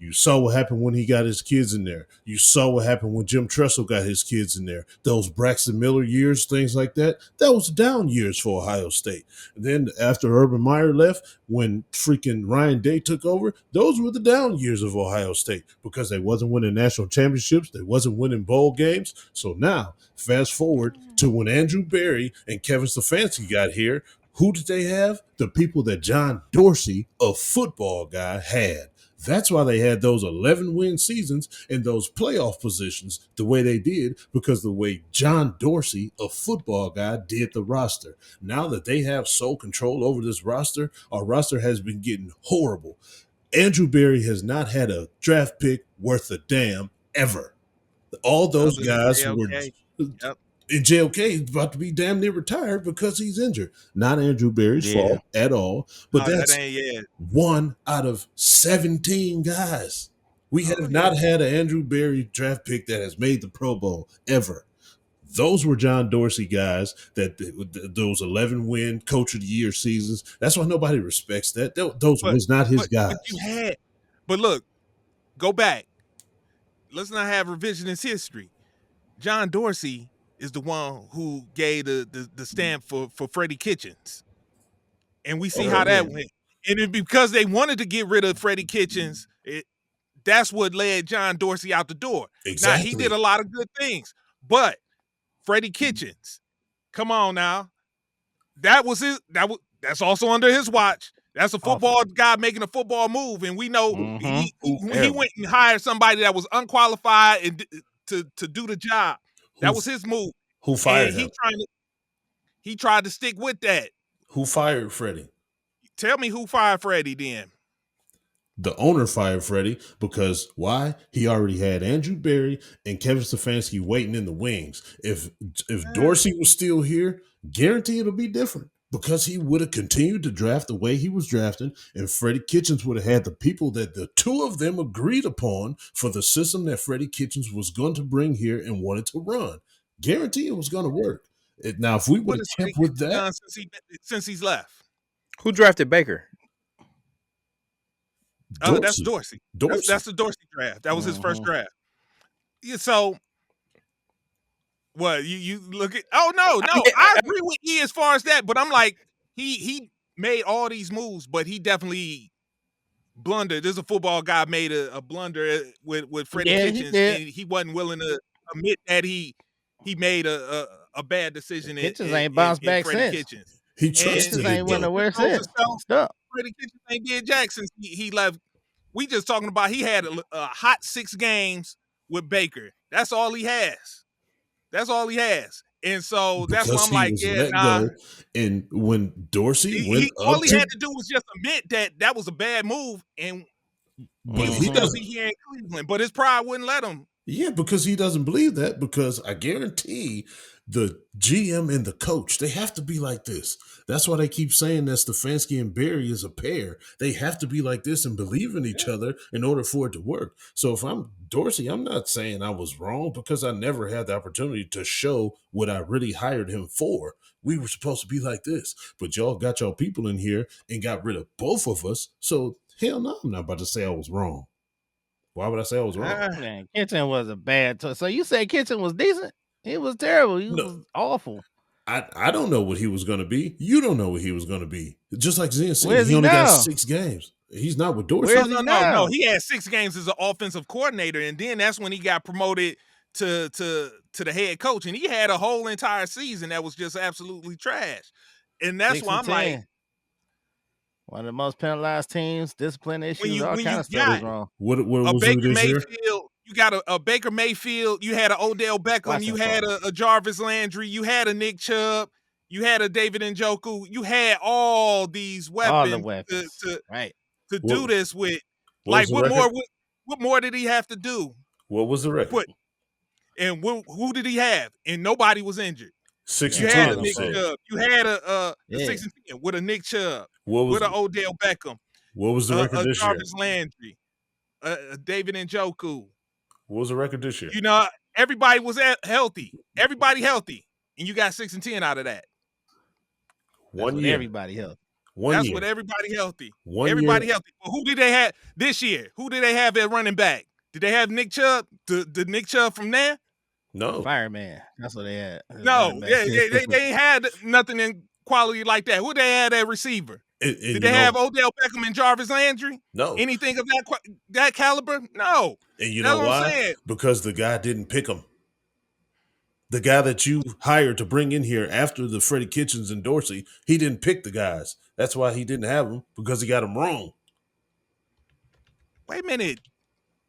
You saw what happened when he got his kids in there. You saw what happened when Jim Tressel got his kids in there. Those Braxton Miller years, things like that, that was down years for Ohio State. And then after Urban Meyer left, when freaking Ryan Day took over, those were the down years of Ohio State because they wasn't winning national championships. They wasn't winning bowl games. So now, fast forward to when Andrew Berry and Kevin Stefanski got here, who did they have? The people that John Dorsey, a football guy, had. That's why they had those 11 win seasons and those playoff positions the way they did, because the way John Dorsey, a football guy, did the roster. Now that they have sole control over this roster, our roster has been getting horrible. Andrew Berry has not had a draft pick worth a damn ever. All those Other than guys were. JOK. Yep. And JOK is about to be damn near retired because he's injured. Not Andrew Berry's Yeah. fault at all, but No, that that's ain't yet. 1 out of 17 guys. We Oh, have yeah. not had an Andrew Berry draft pick that has made the Pro Bowl ever. Those were John Dorsey guys those 11 win coach of the year seasons. That's why nobody respects that. Those was not his guys. But you had. But look, go back. Let's not have revisionist history. John Dorsey is the one who gave the stamp for Freddie Kitchens. And we see how that went. And it, because they wanted to get rid of Freddie Kitchens, that's what led John Dorsey out the door. Exactly. Now, he did a lot of good things, but Freddie Kitchens, come on now. That's also under his watch. That's a football guy making a football move, and we know he went and hired somebody that was unqualified and to do the job. That was his move. Who fired and him? He tried to stick with that. Who fired Freddie? Tell me who fired Freddie then. The owner fired Freddie because why? He already had Andrew Berry and Kevin Stefanski waiting in the wings. If Dorsey was still here, guarantee it'll be different because he would have continued to draft the way he was drafting, and Freddie Kitchens would have had the people that the two of them agreed upon for the system that Freddie Kitchens was going to bring here and wanted to run. Guarantee it was going to work. Now, if we would have kept with that, since he's left, who drafted Baker? Dorsey. That's Dorsey. That's the Dorsey draft. That was his first draft. Yeah, so what you look at? Oh no, I agree with E as far as that, but I'm like he made all these moves, but he definitely blundered. There's a football guy made a blunder with Freddie Kitchens, and he wasn't willing to admit that he made a bad decision. Kitchens ain't bounced back Freddie since. Kitchens. He trusted ain't went nowhere since. Freddie Kitchens ain't did Jackson. He left. We just talking about he had a hot 6 games with Baker. That's all he has. That's all he has. And so that's why I'm like, go. And when Dorsey went up, all he had to do was just admit that was a bad move, and he doesn't here in Cleveland. But his pride wouldn't let him. Yeah, because he doesn't believe that. Because I guarantee the GM and the coach, they have to be like this. That's why they keep saying that Stefanski and Berry is a pair. They have to be like this and believe in each other in order for it to work. So if I'm Dorsey, I'm not saying I was wrong because I never had the opportunity to show what I really hired him for. We were supposed to be like this, but y'all got y'all people in here and got rid of both of us. So hell no, I'm not about to say I was wrong. Why would I say I was wrong? Man, Kitchen was a bad. So you say Kitchen was decent? He was terrible. He was awful. I don't know what he was going to be. You don't know what he was going to be. Just like Zen said, Where's he he only now? got 6 games. He's not with Dorsey. Where's he now? No. He had 6 games as an offensive coordinator, and then that's when he got promoted to the head coach, and he had a whole entire season that was just absolutely trash. And that's why I'm 10. like, one of the most penalized teams, discipline issues, all kind of stuff is wrong. What was Baker it this year? Mayfield, You got a Baker Mayfield. You had an Odell Beckham. Watch You that had phone. a Jarvis Landry. You had a Nick Chubb. You had a David Njoku. You had all these All the weapons weapons. to Right. do What, this with. what was Like, the what record? more? What more did he have to do? What was the record? Put and who did he have? And nobody was injured. 6 Yeah, You and had all a 10, you them Nick said. folks. Chubb. You had a Yeah. 6 and 10 with a Nick Chubb, What was with an Odell Beckham, the record a this year? Jarvis Landry, a David Njoku. What was the record this year? You know, everybody was healthy. Everybody healthy, and you got 6 and 10 out of that. That's One what year. everybody helped. That's what everybody healthy. One Everybody year. healthy. But who did they have this year? Who did they have at running back? Did they have Nick Chubb? The Nick Chubb from there? No. Fireman. That's what they had. His No. running back. Yeah, they ain't had nothing in quality like that. Who they had at receiver? And Did they have Odell Beckham and Jarvis Landry? no. Anything of that caliber? No. And you That's know what I'm why? saying. Because the guy didn't pick him. The guy that you hired to bring in here after the Freddie Kitchens and Dorsey, he didn't pick the guys. That's why he didn't have them, because he got them wrong. Wait a minute.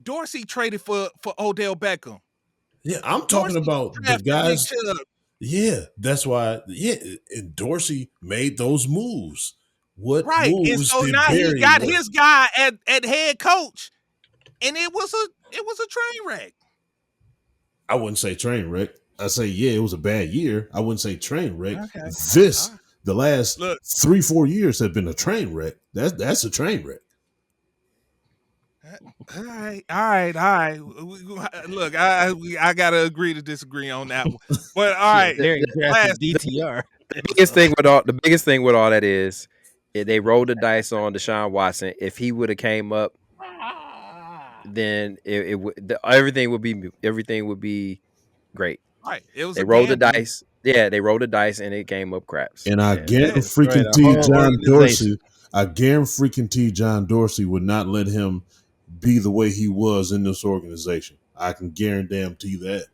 Dorsey traded for Odell Beckham. Yeah, I'm talking Dorsey about the drafted guys. Nick Chubb. Yeah, that's why. Yeah, and Dorsey made those moves. What Right. And moves so did now he Barry got make? his guy at head coach. And it was a train wreck. I wouldn't say train wreck. I say, yeah, it was a bad year. I wouldn't say train wreck. Okay. The last Look. 3-4 years have been a train wreck. That's a train wreck. All right. Look, I gotta agree to disagree on that one. But all right, Larry drafted last- DTR. The biggest thing with all that is they rolled the dice on Deshaun Watson. If he would have came up, then everything would be great. right. It was They a rolled the gamble. dice. Yeah, they rolled the dice and it came up craps. And I Yeah, guarantee destroyed freaking the T. whole John organization. Dorsey. I guarantee freaking T. John Dorsey would not let him be the way he was in this organization. I can guarantee that.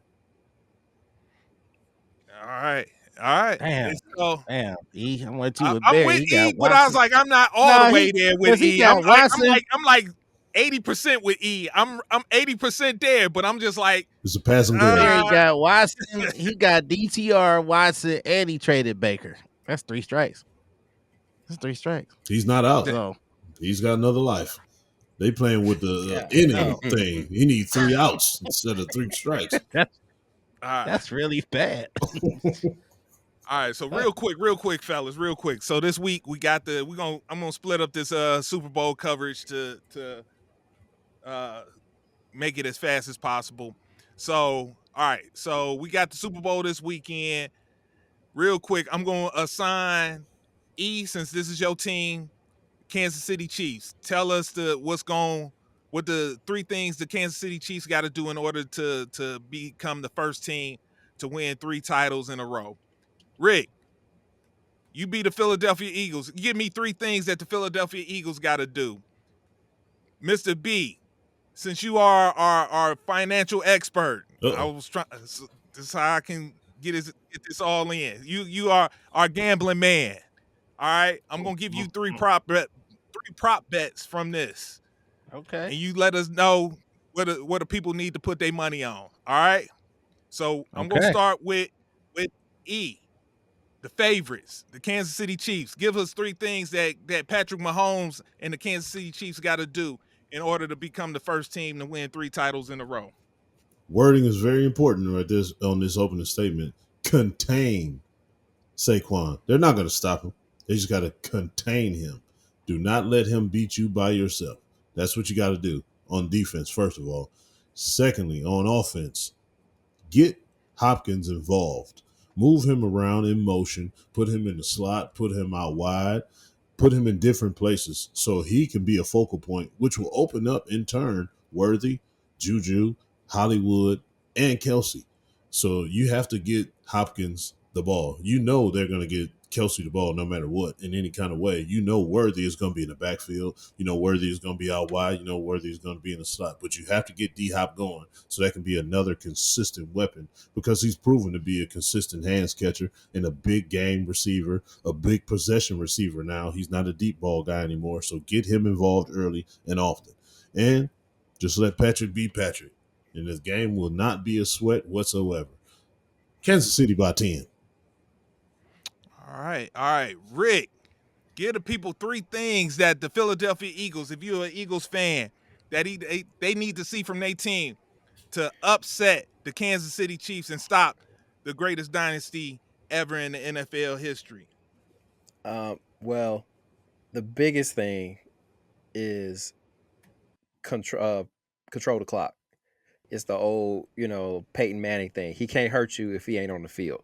All right. Damn. And so Damn, E. I went to with I'm Barry. with He got E, but I was Watson. like, I'm not all Nah, the way there with 'cause he E. got I'm Watson. like 80% with E. I'm 80% there, but I'm just like, It's a passing grade. Barry got Watson. He got DTR, Watson, and he traded Baker. That's 3 strikes. That's 3 strikes. He's not out. So He's got another life. They playing with the Yeah, inning no. thing. He need 3 outs instead of 3 strikes. all right. that's really bad. All right, so real quick, fellas, real quick. So this week we got I'm gonna split up this Super Bowl coverage to make it as fast as possible. So all right, so we got the Super Bowl this weekend. Real quick, I'm gonna assign E, since this is your team, Kansas City Chiefs. Tell us what the 3 things the Kansas City Chiefs got to do in order to become the first team to win 3 titles in a row. Rick, you be the Philadelphia Eagles. Give me 3 things that the Philadelphia Eagles got to do. Mr. B, since you are our financial expert, I was trying. This is how I can get this all in. You are our gambling man. All right, I'm gonna give you 3 prop bets from this, and Okay. you let us know what the people need to put their money on. All right. So I'm gonna Okay. start with E. The favorites, the Kansas City Chiefs. Give us 3 things that Patrick Mahomes and the Kansas City Chiefs got to do in order to become the first team to win 3 titles in a row. Wording is very important on this opening statement. Contain Saquon. They're not going to stop him. They just got to contain him. Do not let him beat you by yourself. That's what you got to do on defense, first of all. Secondly, on offense, get Hopkins involved. Move him around in motion. Put him in the slot. Put him out wide. Put him in different places so he can be a focal point, which will open up in turn Worthy, Juju, Hollywood, and Kelsey. So you have to get Hopkins the ball. You know they're going to get Kelsey the ball no matter what, in any kind of way. You know Worthy is going to be in the backfield. You know Worthy is going to be out wide. You know Worthy is going to be in the slot. But you have to get D-Hop going so that can be another consistent weapon, because he's proven to be a consistent hands catcher and a big game receiver, a big possession receiver now. He's not a deep ball guy anymore. So get him involved early and often. And just let Patrick be Patrick. and this game will not be a sweat whatsoever. Kansas City by 10. All right, Rick. Give the people three things that the Philadelphia Eagles, if you're an Eagles fan, that they need to see from their team to upset the Kansas City Chiefs and stop the greatest dynasty ever in the NFL history. Well, the biggest thing is control the clock. It's the old, Peyton Manning thing. He can't hurt you if he ain't on the field,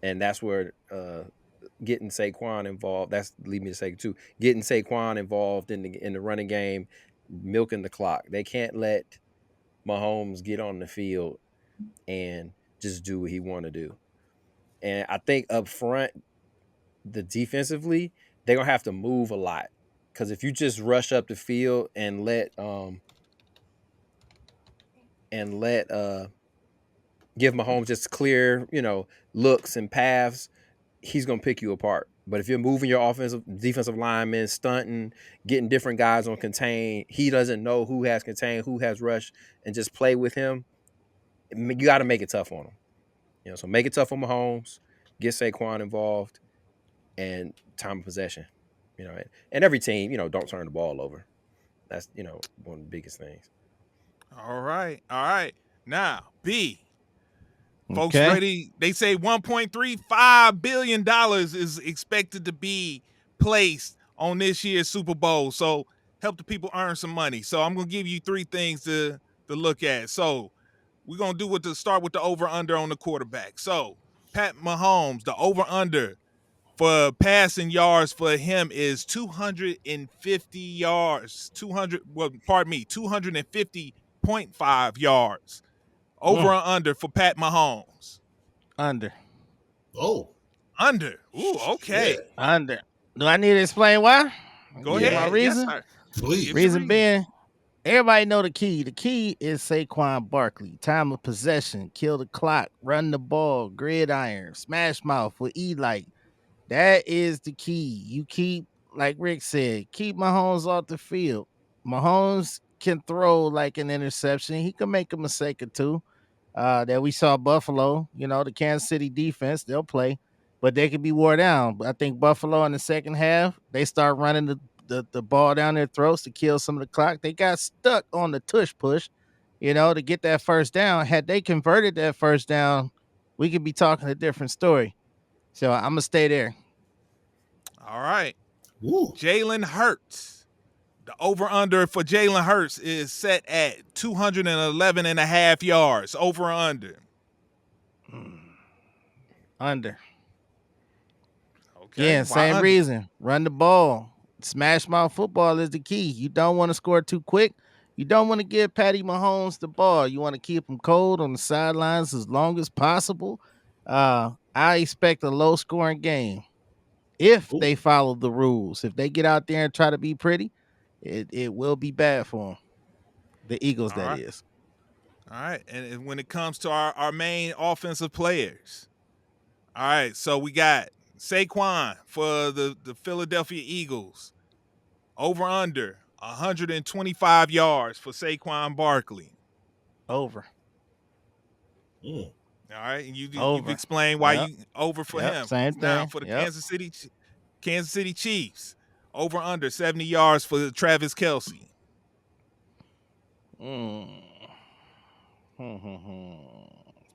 and that's where getting Saquon involved. That's lead me to say too. Getting Saquon involved in the running game, milking the clock. They can't let Mahomes get on the field and just do what he want to do. And I think up front, the defensively, they're gonna have to move a lot. Because if you just rush up the field and let give Mahomes just clear, looks and paths, he's gonna pick you apart. But if you're moving your defensive linemen, stunting, getting different guys on contain, he doesn't know who has contain, who has rush, and just play with him. You got to make it tough on him. So make it tough on Mahomes, get Saquon involved, and time of possession. And every team, don't turn the ball over. That's one of the biggest things. All right. Now, B. Folks Okay. ready? They say $1.35 billion is expected to be placed on this year's Super Bowl. So help the people earn some money. So I'm gonna give you three things to look at. So we're gonna start with the over-under on the quarterback. So Pat Mahomes, the over-under for passing yards for him is 250 yards. 250.5 yards. Over or under for Pat Mahomes? Under. Oh, Under. Ooh, okay. shit. Under. Do I need to explain why? Go Give my ahead. Yes, reason. sir. Please. Give your Reason being, everybody know the key. The key is Saquon Barkley. Time of possession, kill the clock, run the ball, gridiron, smash mouth with E-Light. That is the key. You keep, like Rick said, keep Mahomes off the field. Mahomes can throw like an interception. He can make a mistake or two. That we saw Buffalo, the Kansas City defense, they'll play, but they can be wore down. But I think Buffalo in the second half, they start running the ball down their throats to kill some of the clock. They got stuck on the tush push, to get that first down. Had they converted that first down, we could be talking a different story. So I'm going to stay there. All right. Woo. Jalen Hurts. The over-under for Jalen Hurts is set at 211 and a half yards. Over or under? Under. Okay. Yeah, same under? reason. Run the ball. Smash mouth football is the key. You don't want to score too quick. You don't want to give Patty Mahomes the ball. You want to keep him cold on the sidelines as long as possible. I expect a low scoring game if Ooh. they follow the rules. If they get out there and try to be pretty, it will be bad for them. The Eagles, All that right. is. All right. And when it comes to our main offensive players, all right, so we got Saquon for the Philadelphia Eagles. Over under 125 yards for Saquon Barkley. Over. Mm. All right, and you've Over. explained why Yep. you over for Yep. him. Same Now thing. for the Yep. Kansas City Chiefs, over under 70 yards for Travis Kelce.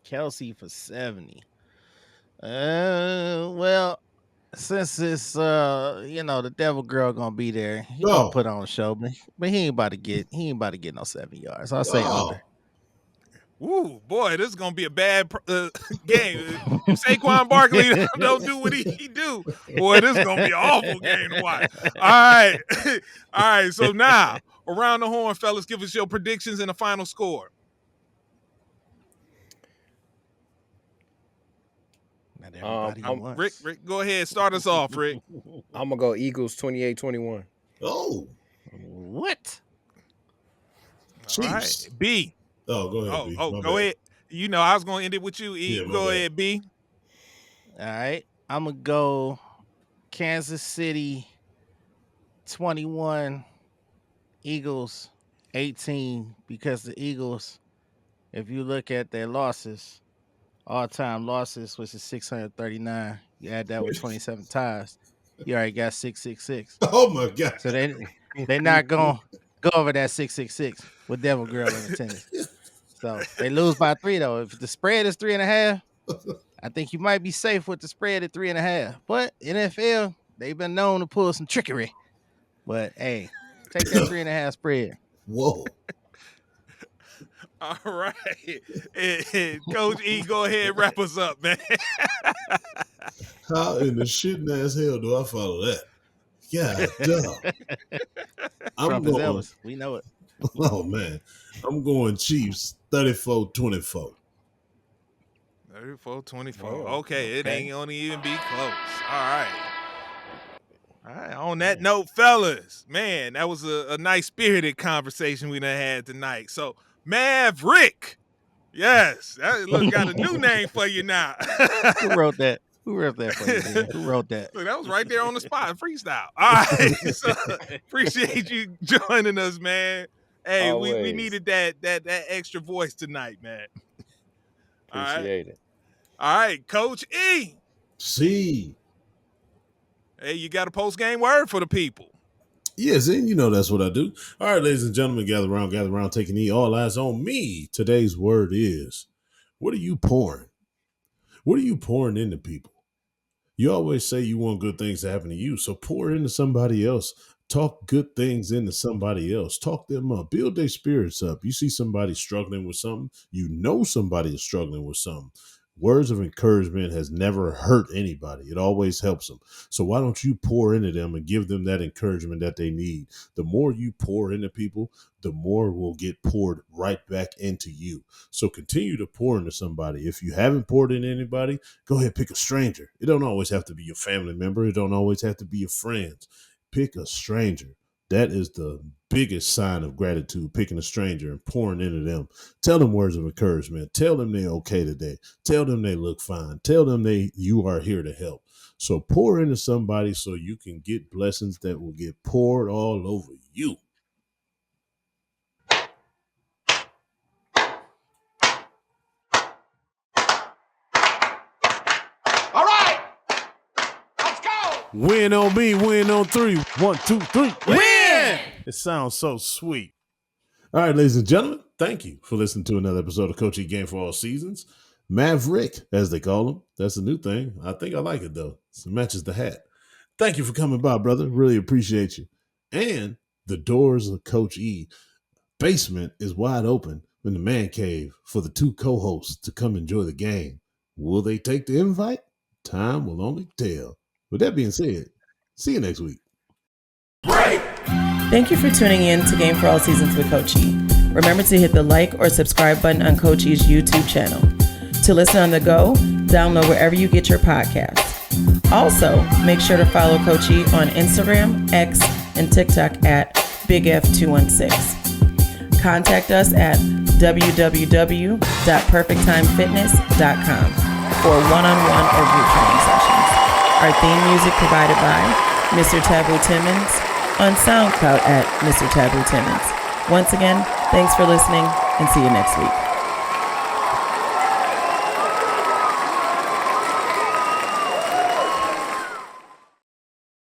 Kelsey for 70. Well, since it's the devil girl gonna be there, he gonna No. put on a show, but he ain't about to get no 7 yards. I'll say No. under. Woo, boy, this is gonna be a bad game. If Saquon Barkley don't do what he do, boy, this is gonna be an awful game to watch. All right, all right. So now around the horn, fellas, give us your predictions and the final score. Not everybody at once. Rick, go ahead, start us off, Rick. I'm gonna go Eagles 28-21. Oh. What? All right, Chiefs. B. Oh, go ahead, B. My Go bad. ahead. I was gonna end it with you. E. Yeah, my Go bad. ahead, B. All right, I'm gonna go Kansas City 21, Eagles 18, because the Eagles if you look at their losses, all-time losses, which is 639, you add that with 27 ties, you already got 666. Oh my God. So they not gonna go over that 666 with Devil Girl in attendance. So they lose by 3 though. If the spread is 3.5, I think you might be safe with the spread at 3.5. But NFL, they've been known to pull some trickery. But hey, take that 3.5 spread. Whoa. All right. And Coach E, go ahead and wrap us up, man. How in the shitting ass hell do I follow that? God damn. I'm Trump is going. Elvis. We know it. Oh man, I'm going Chiefs 34-24. 34-24. Oh, Okay, it okay. ain't gonna even be close. All right. All right. On that note, fellas, man, that was a nice spirited conversation we done had tonight. So, Maverick. Yes. Look, got a new name for you now. Who wrote that? Who wrote that for you, man? Who wrote that? Look, that was right there on the spot, freestyle. All right. So appreciate you joining us, man. Hey, we Always. needed that extra voice tonight, man. All right. Appreciate it. All right, Coach E. See. Hey, you got a post-game word for the people. Yes, and you know that's what I do. All right, ladies and gentlemen, gather around, taking E. All eyes on me. Today's word is, what are you pouring? What are you pouring into people? You always say you want good things to happen to you, so pour into somebody else. Talk good things into somebody else. Talk them up. Build their spirits up. You see somebody struggling with something, you know somebody is struggling with something. Words of encouragement has never hurt anybody. It always helps them. So why don't you pour into them and give them that encouragement that they need? The more you pour into people, the more will get poured right back into you. So continue to pour into somebody. If you haven't poured into anybody, go ahead, pick a stranger. It don't always have to be your family member. It don't always have to be your friends. Pick a stranger. That is the biggest sign of gratitude, picking a stranger and pouring into them. Tell them words of encouragement. Tell them they're okay today. Tell them they look fine. Tell them you are here to help. So pour into somebody so you can get blessings that will get poured all over you. All right, let's go. Win on me, win on 3. 1, 2, 3. Win! It sounds so sweet. All right, ladies and gentlemen, thank you for listening to another episode of Coach E Game for All Seasons. Maverick, as they call him. That's a new thing. I think I like it, though. It matches the hat. Thank you for coming by, brother. Really appreciate you. And the doors of Coach E basement is wide open in the man cave for the 2 co-hosts to come enjoy the game. Will they take the invite? Time will only tell. With that being said, see you next week. Thank you for tuning in to Game for All Seasons with Coach E. Remember to hit the like or subscribe button on Coach E's YouTube channel. To listen on the go, download wherever you get your podcasts. Also, make sure to follow Coach E on Instagram, X, and TikTok at BigF216. Contact us at www.perfecttimefitness.com for one-on-one or group training sessions. Our theme music provided by Mr. Taboo Timmons on SoundCloud at Mr. Taboo Timmons. Once again, thanks for listening and see you next week.